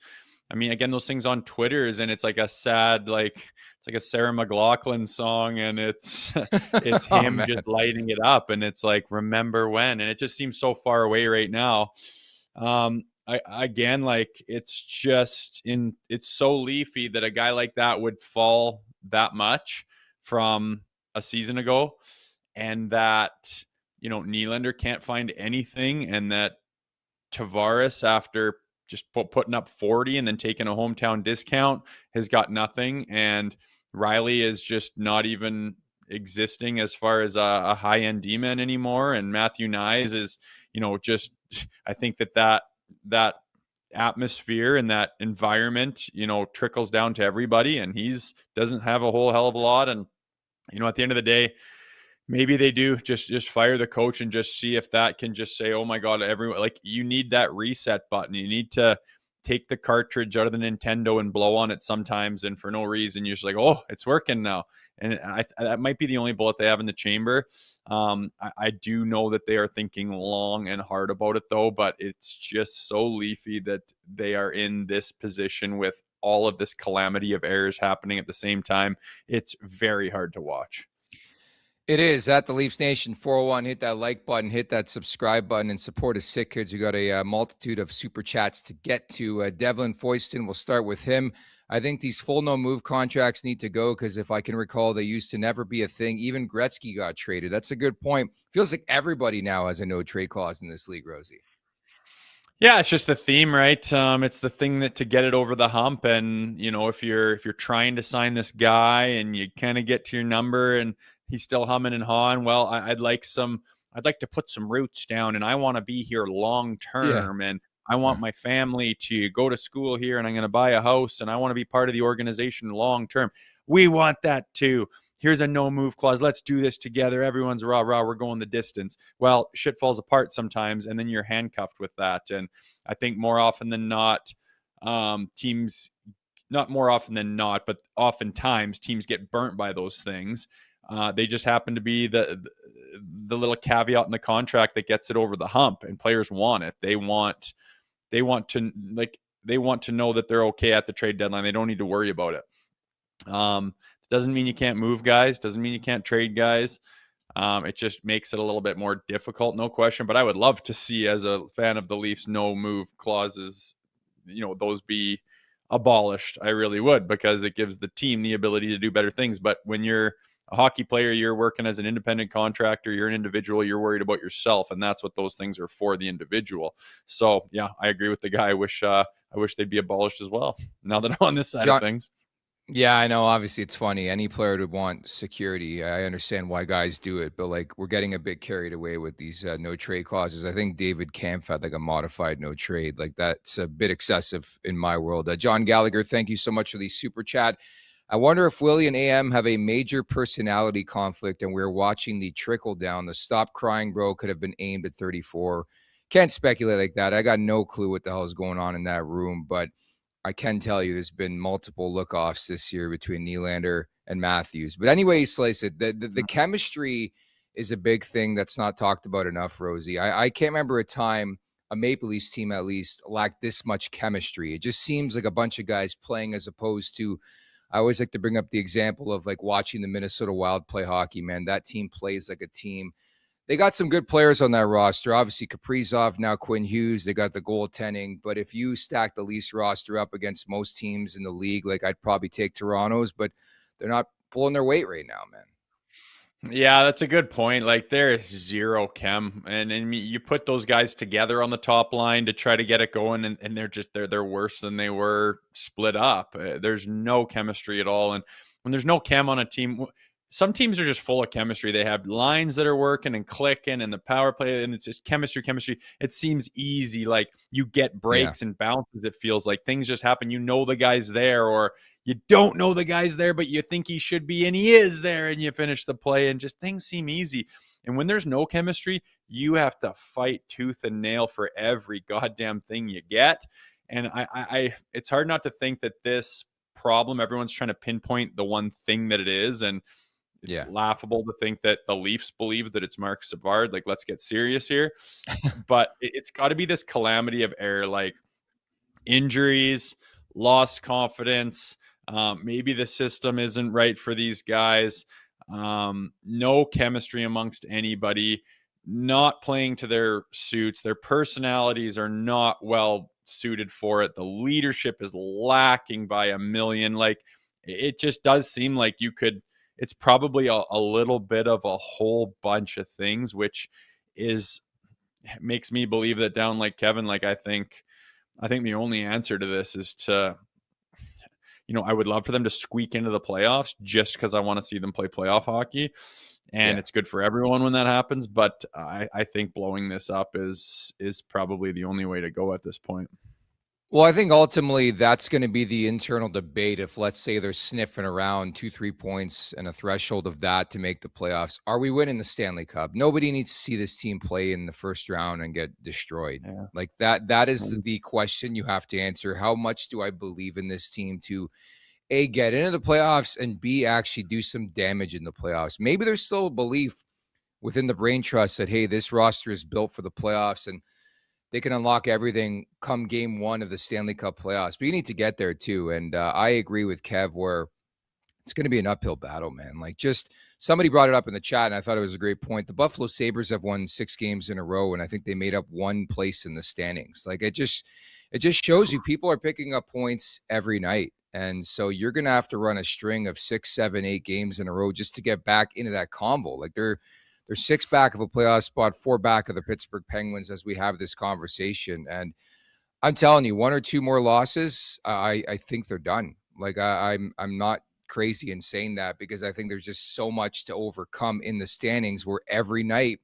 Speaker 3: I mean, again, those things on Twitters, and it's like a sad, like it's like a Sarah McLachlan song, and it's it's
Speaker 2: Oh
Speaker 3: him
Speaker 2: man.
Speaker 3: just lighting it up, and it's like, remember when, and it just seems so far away right now. I again, like it's so Leafy that a guy like that would fall that much from a season ago, and that Nylander can't find anything, and that Tavares, after just putting up 40 and then taking a hometown discount, has got nothing, and Riley is just not even existing as far as a high end D-man anymore, and Matthew Nyes is just, I think that atmosphere and that environment trickles down to everybody, and he's doesn't have a whole hell of a lot. And at the end of the day, maybe they do just fire the coach and just see if that can just say, oh my God, everyone, like, you need that reset button. You need to take the cartridge out of the Nintendo and blow on it sometimes, and for no reason, you're just like, oh, it's working now. And that might be the only bullet they have in the chamber. I do know that they are thinking long and hard about it, though, but it's just so Leafy that they are in this position with all of this calamity of errors happening at the same time. It's very hard to watch.
Speaker 2: It is. At the Leafs Nation 401, hit that like button, hit that subscribe button, and support us sick kids. We got a multitude of super chats to get to. Devlin Foyston, we'll start with him. I think these full no move contracts need to go, because if I can recall, they used to never be a thing. Even Gretzky got traded. That's a good point. Feels like everybody now has a no trade clause in this league, Rosie.
Speaker 3: Yeah, it's just the theme, right? It's the thing that to get it over the hump. And if you're trying to sign this guy and you kind of get to your number and he's still humming and hawing, well, I'd like to put some roots down, and I want to be here long term, and I want my family to go to school here, and I'm going to buy a house, and I want to be part of the organization long term. We want that too. Here's a no move clause. Let's do this together. Everyone's rah, rah. We're going the distance. Well, shit falls apart sometimes, and then you're handcuffed with that. And I think more often than not, teams, not more often than not, but oftentimes teams get burnt by those things. They just happen to be the little caveat in the contract that gets it over the hump, and players want it. They want to know that they're okay at the trade deadline. They don't need to worry about it. Doesn't mean you can't move guys. Doesn't mean you can't trade guys. It just makes it a little bit more difficult, no question. But I would love to see, as a fan of the Leafs, no move clauses, those be abolished. I really would, because it gives the team the ability to do better things. But when you're a hockey player, you're working as an independent contractor, you're an individual, you're worried about yourself, and that's what those things are for, the individual. So yeah, I agree with the guy. I wish they'd be abolished as well, now that I'm on this side of things.
Speaker 2: Yeah, I know. Obviously, it's funny. Any player would want security. I understand why guys do it, but like, we're getting a bit carried away with these no trade clauses. I think David Kampf had like a modified no trade. Like, that's a bit excessive in my world. John Gallagher, thank you so much for the super chat. I wonder if Willie and AM have a major personality conflict, and we're watching the trickle down. The stop crying bro could have been aimed at 34. Can't speculate like that. I got no clue what the hell is going on in that room, but I can tell you there's been multiple look-offs this year between Nylander and Matthews. But anyway, you slice it. The chemistry is a big thing that's not talked about enough, Rosie. I can't remember a time a Maple Leafs team, at least, lacked this much chemistry. It just seems like a bunch of guys playing, as opposed to, I always like to bring up the example of like watching the Minnesota Wild play hockey, man. That team plays like a team. They got some good players on that roster. Obviously, Kaprizov, now Quinn Hughes. They got the goaltending. But if you stack the Leafs roster up against most teams in the league, like, I'd probably take Toronto's, but they're not pulling their weight right now, man.
Speaker 3: Yeah, that's a good point. Like, there is zero chem, and you put those guys together on the top line to try to get it going, and they're worse than they were split up. There's no chemistry at all, and when there's no chem on a team, some teams are just full of chemistry. They have lines that are working and clicking, and the power play, and it's just chemistry. It seems easy. Like, you get breaks and bounces. It feels like things just happen. The guy's there, or you don't know the guy's there, but you think he should be, and he is there, and you finish the play, and just things seem easy. And when there's no chemistry, you have to fight tooth and nail for every goddamn thing you get. And I it's hard not to think that this problem, everyone's trying to pinpoint the one thing that it is, and it's laughable to think that the Leafs believe that it's Marc Savard. Like, let's get serious here. But it's got to be this calamity of error, like injuries, lost confidence. Maybe the system isn't right for these guys. No chemistry amongst anybody, not playing to their suits. Their personalities are not well suited for it. The leadership is lacking by a million. Like, it just does seem like it's probably a little bit of a whole bunch of things, which makes me believe that down like Kevin, like I think the only answer to this is to, I would love for them to squeak into the playoffs just because I want to see them play playoff hockey. And it's good for everyone when that happens. But I think blowing this up is probably the only way to go at this point.
Speaker 2: Well, I think ultimately that's going to be the internal debate. If, let's say, they're sniffing around 2-3 points and a threshold of that to make the playoffs, are we winning the Stanley Cup? Nobody needs to see this team play in the first round and get destroyed. Yeah. Like that is the question you have to answer. How much do I believe in this team to A, get into the playoffs, and B, actually do some damage in the playoffs? Maybe there's still a belief within the brain trust that, hey, this roster is built for the playoffs and they can unlock everything come game one of the Stanley Cup playoffs. But you need to get there too. And I agree with Kev where it's going to be an uphill battle, man. Like, just somebody brought it up in the chat, and I thought it was a great point. The Buffalo Sabres have won 6 games in a row, and I think they made up 1 place in the standings. Like, it just shows you people are picking up points every night. And so you're going to have to run a string of 6, 7, 8 games in a row just to get back into that convo. Like, they're 6 back of a playoff spot, 4 back of the Pittsburgh Penguins as we have this conversation. And I'm telling you, 1 or 2 more losses, I think they're done. Like, I'm not crazy in saying that because I think there's just so much to overcome in the standings where every night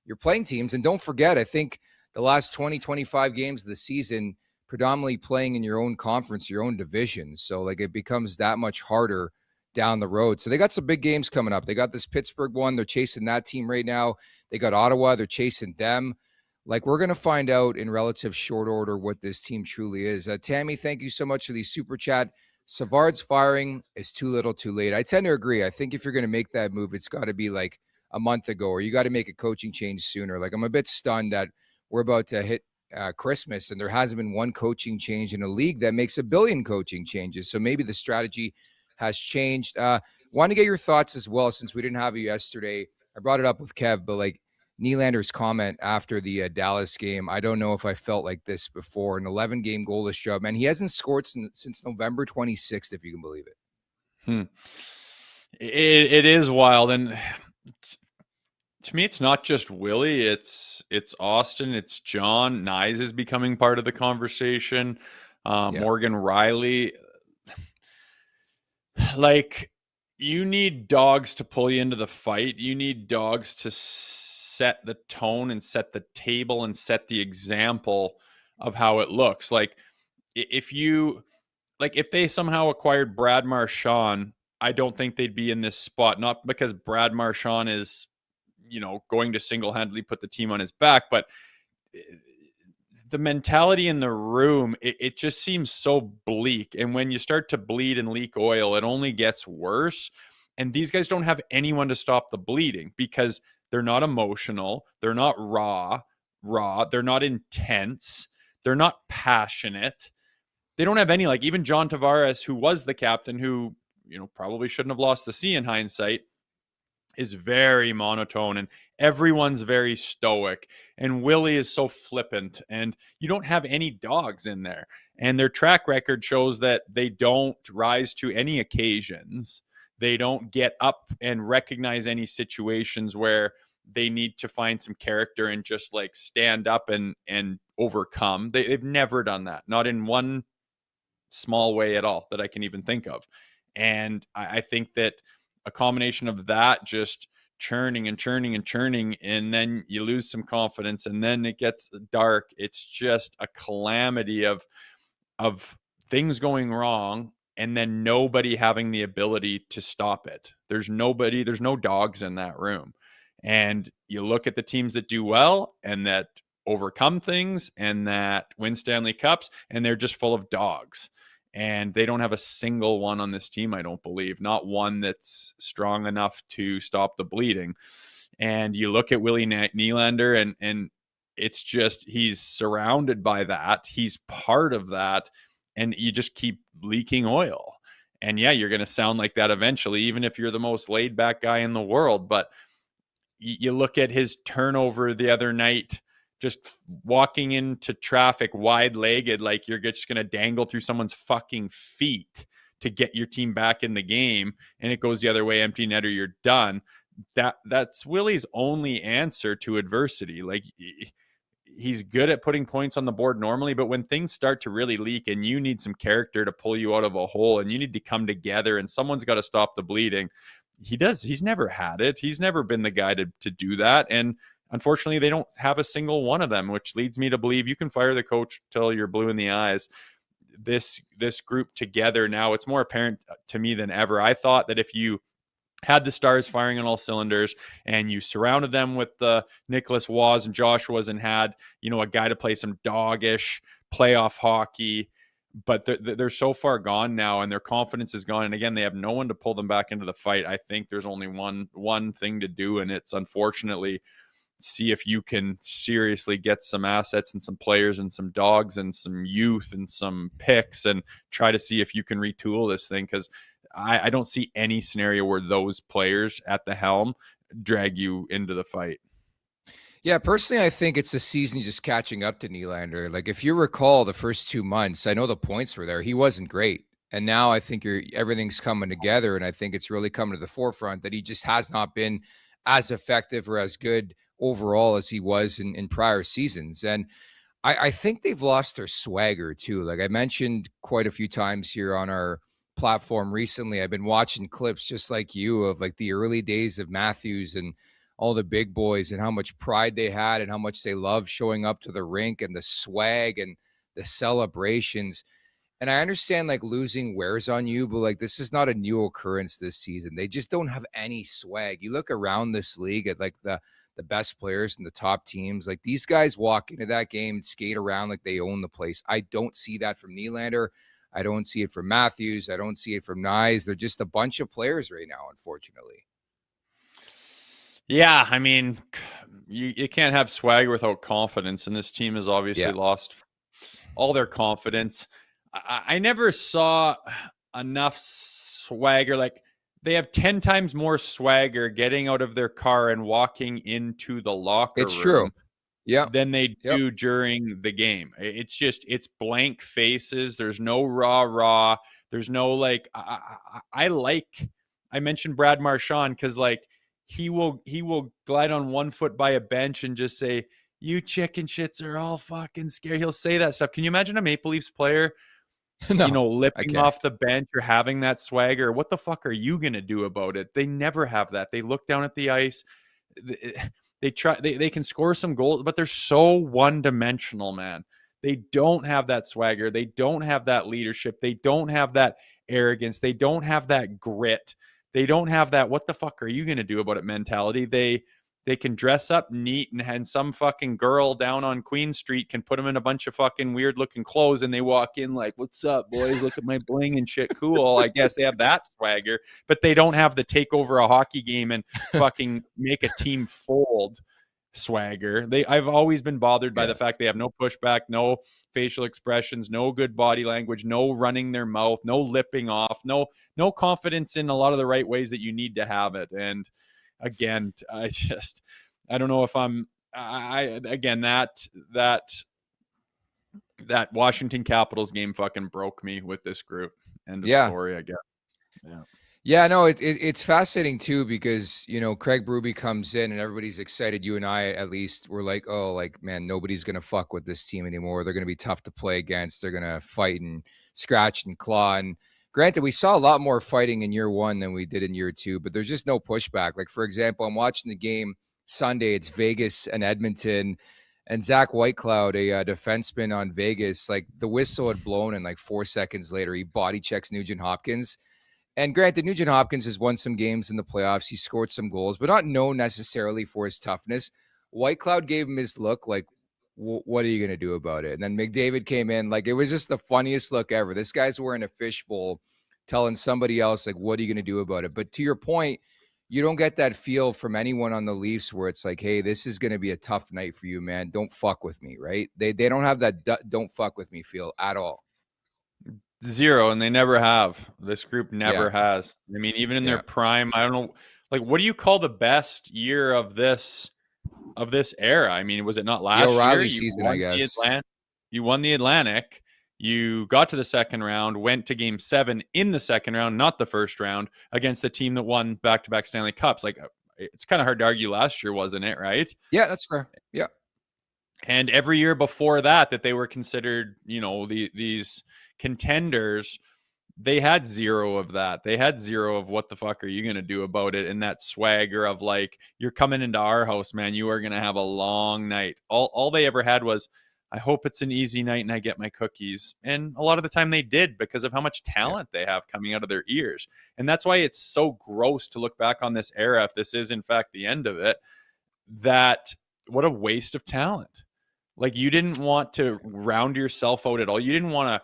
Speaker 2: you're playing teams. And don't forget, I think the last 20, 25 games of the season, predominantly playing in your own conference, your own division. So, like, it becomes that much harder down the road. So they got some big games coming up. They got this Pittsburgh one. They're chasing that team right now. They got Ottawa. They're chasing them. Like, we're going to find out in relative short order what this team truly is. Tammy, thank you so much for the super chat. Savard's firing is too little too late. I tend to agree. I think if you're going to make that move, it's got to be like a month ago, or you got to make a coaching change sooner. Like, I'm a bit stunned that we're about to hit Christmas and there hasn't been one coaching change in a league that makes a billion coaching changes. So maybe the strategy has changed. Want to get your thoughts as well, since we didn't have you yesterday. I brought it up with Kev, but like Nylander's comment after the Dallas game, I don't know if I felt like this before. An 11-game goalless drought, man. He hasn't scored since November 26th, if you can believe it.
Speaker 3: It is wild, and to me, it's not just Willie. It's Auston. It's John. Nyes is becoming part of the conversation. Morgan Rielly. Like, you need dogs to pull you into the fight. You need dogs to set the tone and set the table and set the example of how it looks. Like, if they somehow acquired Brad Marchand, I don't think they'd be in this spot. Not because Brad Marchand is, going to single-handedly put the team on his back, but the mentality in the room, it just seems so bleak. And when you start to bleed and leak oil, it only gets worse. And these guys don't have anyone to stop the bleeding because they're not emotional. They're not raw. They're not intense. They're not passionate. They don't have any, like, even John Tavares, who was the captain, who, probably shouldn't have lost the C in hindsight, is very monotone, and everyone's very stoic, and Willie is so flippant, and you don't have any dogs in there. And their track record shows that they don't rise to any occasions. They don't get up and recognize any situations where they need to find some character and just like stand up and overcome. They've never done that, not in one small way at all that I can even think of. And I think that a combination of that, just churning and churning and churning, and then you lose some confidence, and then it gets dark. It's just a calamity of things going wrong, and then nobody having the ability to stop it. There's no dogs in that room. And you look at the teams that do well and that overcome things and that win Stanley Cups, and they're just full of dogs. And they don't have a single one on this team, I don't believe. Not one that's strong enough to stop the bleeding. And you look at Willie Nylander, and it's just, he's surrounded by that. He's part of that. and you just keep leaking oil. And yeah, you're going to sound like that eventually, even if you're the most laid back guy in the world. But you look at his turnover the other night, just walking into traffic wide-legged, like you're just going to dangle through someone's fucking feet to get your team back in the game, and it goes the other way, empty netter, you're done. That's Willie's only answer to adversity. Like, he's good at putting points on the board normally, but when things start to really leak and you need some character to pull you out of a hole and you need to come together and someone's got to stop the bleeding, he's never had it. He's never been the guy to do that. And unfortunately, they don't have a single one of them, which leads me to believe you can fire the coach till you're blue in the eyes. This group together now, it's more apparent to me than ever. I thought that if you had the stars firing on all cylinders and you surrounded them with Nicholas Waz and Joshua's and had, a guy to play some doggish playoff hockey, but they're so far gone now and their confidence is gone. And again, they have no one to pull them back into the fight. I think there's only one thing to do, and it's unfortunately see if you can seriously get some assets and some players and some dogs and some youth and some picks and try to see if you can retool this thing. Because I don't see any scenario where those players at the helm drag you into the fight.
Speaker 2: Yeah, personally, I think it's a season just catching up to Nylander. Like, if you recall the first 2 months, I know the points were there. He wasn't great. And now I think everything's coming together, and I think it's really coming to the forefront that he just has not been as effective or as good overall as he was in prior seasons. And I think they've lost their swagger too. Like I mentioned quite a few times here on our platform recently, I've been watching clips just like you of like the early days of Matthews and all the big boys and how much pride they had and how much they loved showing up to the rink and the swag and the celebrations. And I understand like losing wears on you, but like this is not a new occurrence this season. They just don't have any swag. You look around this league at like the best players and the top teams, like these guys walk into that game and skate around like they own the place. I don't see that from Nylander. I don't see it from Matthews. I don't see it from Nyes. They're just a bunch of players right now, unfortunately.
Speaker 3: Yeah, I mean, you can't have swagger without confidence, and this team has obviously lost all their confidence. I never saw enough swagger. Like, they have 10 times more swagger getting out of their car and walking into the locker room.
Speaker 2: It's true. Yeah.
Speaker 3: Than they do during the game. It's blank faces. There's no rah. There's no like, I mentioned Brad Marchand because like he will glide on 1 foot by a bench and just say, "You chicken shits are all fucking scared." He'll say that stuff. Can you imagine a Maple Leafs player, lipping off the bench or having that swagger? What the fuck are you going to do about it? They never have that. They look down at the ice. They can score some goals, but they're so one-dimensional, man. They don't have that swagger. They don't have that leadership. They don't have that arrogance. They don't have that grit. They don't have that "what the fuck are you going to do about it" mentality. They can dress up neat and some fucking girl down on Queen Street can put them in a bunch of fucking weird looking clothes and they walk in like, "What's up, boys? Look at my bling and shit. Cool." I guess they have that swagger, but they don't have the take over a hockey game and fucking make a team fold swagger. I've always been bothered by the fact they have no pushback, no facial expressions, no good body language, no running their mouth, no lipping off, no confidence in a lot of the right ways that you need to have it. And again, I don't know if that Washington Capitals game fucking broke me with this group. End of story, I guess.
Speaker 2: Yeah, no, it's fascinating too because, Craig Berube comes in and everybody's excited. You and I, at least, were like, oh, like, man, nobody's going to fuck with this team anymore. They're going to be tough to play against. They're going to fight and scratch and claw. And granted, we saw a lot more fighting in year one than we did in year two, but there's just no pushback. Like, for example, I'm watching the game Sunday. It's Vegas and Edmonton. And Zach Whitecloud, a defenseman on Vegas, like the whistle had blown and like 4 seconds later, he body checks Nugent Hopkins. And granted, Nugent Hopkins has won some games in the playoffs. He scored some goals, but not known necessarily for his toughness. Whitecloud gave him his look like, what are you going to do about it? And then McDavid came in. Like, it was just the funniest look ever. This guy's wearing a fishbowl telling somebody else, like, what are you going to do about it? But to your point, you don't get that feel from anyone on the Leafs where it's like, hey, this is going to be a tough night for you, man. Don't fuck with me, right? They don't have that don't fuck with me feel at all.
Speaker 3: Zero, and they never have. This group never has. I mean, even in their prime, I don't know. Like, what do you call the best year of this era? I mean, was it not last
Speaker 2: the O'Reilly
Speaker 3: year?
Speaker 2: season, I guess.
Speaker 3: You won the Atlantic. You got to the second round, went to Game 7 in the second round, not the first round, against the team that won back-to-back Stanley Cups. Like, it's kind of hard to argue last year, wasn't it? Right?
Speaker 2: Yeah, that's fair. Yeah.
Speaker 3: And every year before that they were considered, these contenders, they had zero of that. They had zero of what the fuck are you going to do about it? And that swagger of like, you're coming into our house, man. You are going to have a long night. All they ever had was, I hope it's an easy night and I get my cookies. And a lot of the time they did, because of how much talent they have coming out of their ears. And that's why it's so gross to look back on this era, if this is in fact the end of it, that what a waste of talent. Like, you didn't want to round yourself out at all. You didn't want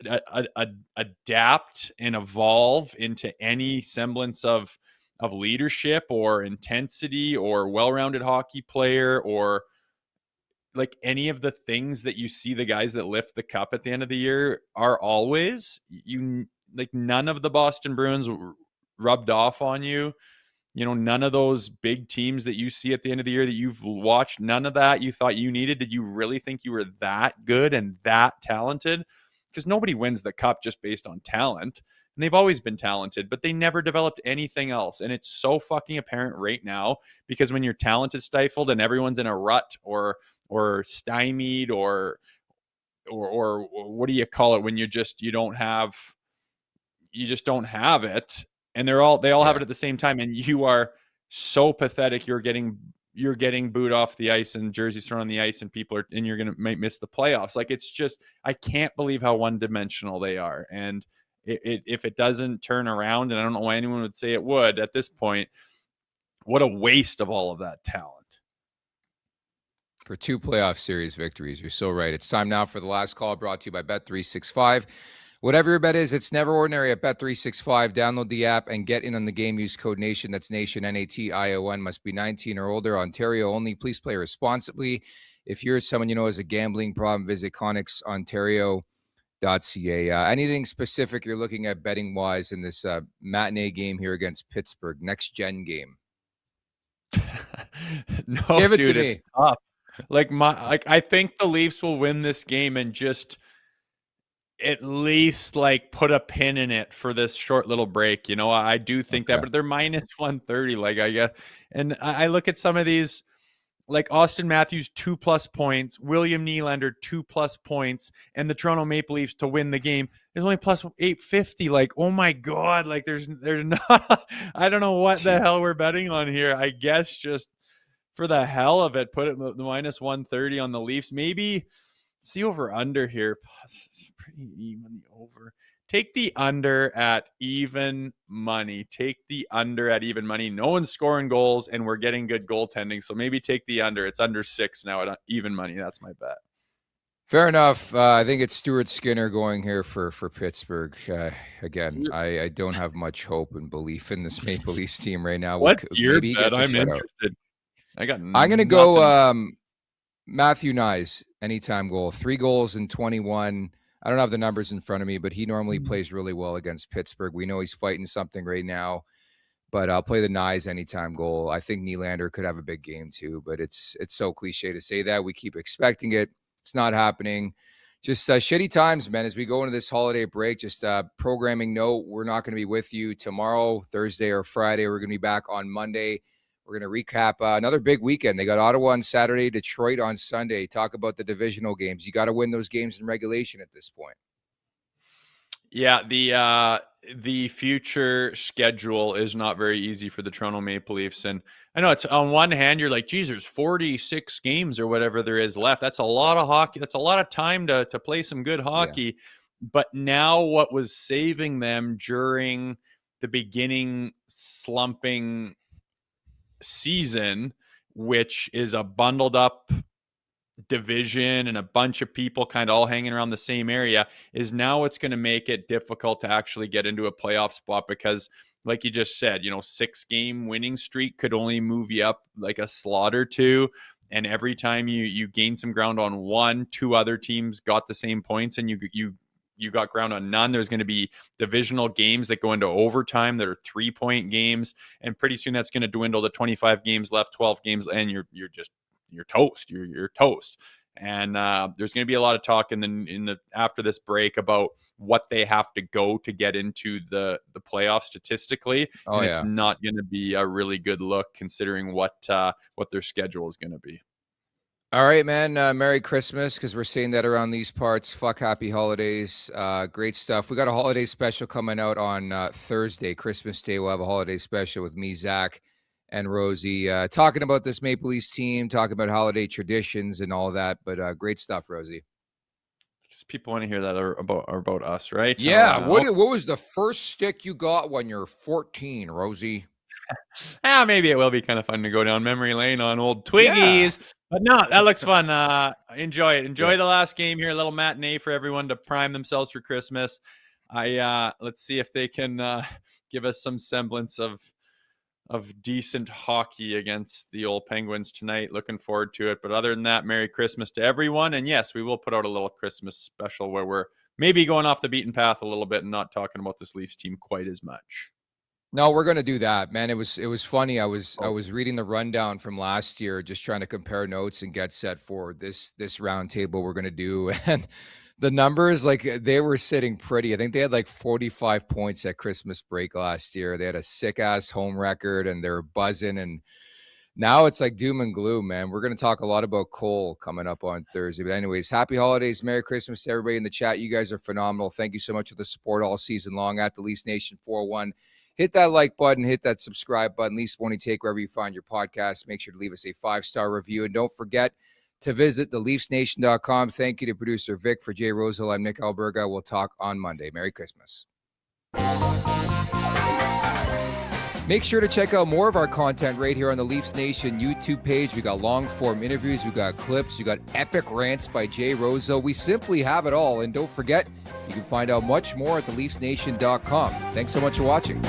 Speaker 3: to adapt and evolve into any semblance of leadership or intensity or well-rounded hockey player, or like any of the things that you see the guys that lift the cup at the end of the year are always. Like, none of the Boston Bruins rubbed off on you. None of those big teams that you see at the end of the year that you've watched, none of that you thought you needed. Did you really think you were that good and that talented? Because nobody wins the cup just based on talent. And they've always been talented, but they never developed anything else. And it's so fucking apparent right now, because when your talent is stifled and everyone's in a rut or stymied or what do you call it when you just don't have it. And they all have it at the same time, and you are so pathetic. You're getting booed off the ice and jerseys thrown on the ice, and you're might miss the playoffs. Like, it's just, I can't believe how one-dimensional they are. And if it doesn't turn around, and I don't know why anyone would say it would at this point, what a waste of all of that talent.
Speaker 2: For 2 playoff series victories. You're so right. It's time now for the last call, brought to you by Bet365. Whatever your bet is, it's never ordinary at Bet365. Download the app and get in on the game. Use code NATION. That's NATION, NATION. Must be 19 or older. Ontario only. Please play responsibly. If you're someone you know has a gambling problem, visit ConnexOntario.ca. Anything specific you're looking at betting-wise in this matinee game here against Pittsburgh, next-gen game?
Speaker 3: No,
Speaker 2: Give it
Speaker 3: dude,
Speaker 2: to me.
Speaker 3: It's tough. I think the Leafs will win this game and just at least put a pin in it for this short little break. I do think that, but they're minus 130. I guess. And I look at some of these, like Auston Matthews, 2+ points, William Nylander, 2+ points, and the Toronto Maple Leafs to win the game is only plus 850. Oh my God. There's not, I don't know what the hell we're betting on here. I guess just for the hell of it, put it the minus 130 on the Leafs. Maybe it's the over-under here. It's pretty even, the over. Take the under at even money. No one's scoring goals, and we're getting good goaltending. So maybe take the under. It's under 6 now at even money. That's my bet.
Speaker 2: Fair enough. I think it's Stuart Skinner going here for Pittsburgh. Again, I don't have much hope and belief in this Maple Leafs team right now.
Speaker 3: What's your bet? I'm interested.
Speaker 2: I'm going to go Matthew Nyes, anytime goal. 3 goals in 21. I don't have the numbers in front of me, but he normally plays really well against Pittsburgh. We know he's fighting something right now, but I'll play the Nyes anytime goal. I think Nylander could have a big game too, but it's so cliche to say that. We keep expecting it. It's not happening. Just shitty times, man, as we go into this holiday break. Just programming note, we're not going to be with you tomorrow, Thursday or Friday. We're going to be back on Monday. We're going to recap another big weekend. They got Ottawa on Saturday, Detroit on Sunday. Talk about the divisional games. You got to win those games in regulation at this point.
Speaker 3: Yeah, the future schedule is not very easy for the Toronto Maple Leafs. And I know it's on one hand, you're like, geez, there's 46 games or whatever there is left. That's a lot of hockey. That's a lot of time to play some good hockey. Yeah. But now what was saving them during the beginning slumping season, which is a bundled up division and a bunch of people kind of all hanging around the same area, is now it's going to make it difficult to actually get into a playoff spot, because like you just said, 6-game winning streak could only move you up like a slot or two, and every time you gain some ground on one, 2 other teams got the same points, and you you got ground on none. There's going to be divisional games that go into overtime that are 3-point games, and pretty soon that's going to dwindle to 25 games left, 12 games, and you're toast. You're toast. And there's going to be a lot of talk in the after this break about what they have to go to get into the playoffs statistically. And it's not going to be a really good look considering what their schedule is going to be.
Speaker 2: All right, man. Merry Christmas, because we're saying that around these parts. Fuck happy holidays. Great stuff. We got a holiday special coming out on Thursday, Christmas Day. We'll have a holiday special with me, Zach, and Rosie, talking about this Maple Leafs team, talking about holiday traditions and all that. But great stuff, Rosie.
Speaker 3: People want to hear that are about us, right?
Speaker 2: Yeah. What was the first stick you got when you're 14, Rosie?
Speaker 3: Maybe it will be kind of fun to go down memory lane on old Twiggies. Yeah. But no, that looks fun. Enjoy it. Enjoy the last game here. A little matinee for everyone to prime themselves for Christmas. Let's see if they can give us some semblance of decent hockey against the old Penguins tonight. Looking forward to it. But other than that, Merry Christmas to everyone. And yes, we will put out a little Christmas special where we're maybe going off the beaten path a little bit and not talking about this Leafs team quite as much.
Speaker 2: No, we're gonna do that, man. It was funny. I was reading the rundown from last year, just trying to compare notes and get set for this round table we're gonna do. And the numbers, like, they were sitting pretty. I think they had like 45 points at Christmas break last year. They had a sick ass home record and they were buzzing. And now it's like doom and gloom, man. We're gonna talk a lot about Cole coming up on Thursday. But anyways, happy holidays, Merry Christmas to everybody in the chat. You guys are phenomenal. Thank you so much for the support all season long at the Leafs Nation 401. Hit that like button, hit that subscribe button, Leafs Morning Take wherever you find your podcast. Make sure to leave us a 5-star review. And don't forget to visit theleafsnation.com. Thank you to producer Vic. For Jay Rosehill, I'm Nick Alberga. We'll talk on Monday. Merry Christmas. Make sure to check out more of our content right here on the Leafs Nation YouTube page. We got long-form interviews, we got clips, we got epic rants by Jay Rosehill. We simply have it all. And don't forget, you can find out much more at theleafsnation.com. Thanks so much for watching.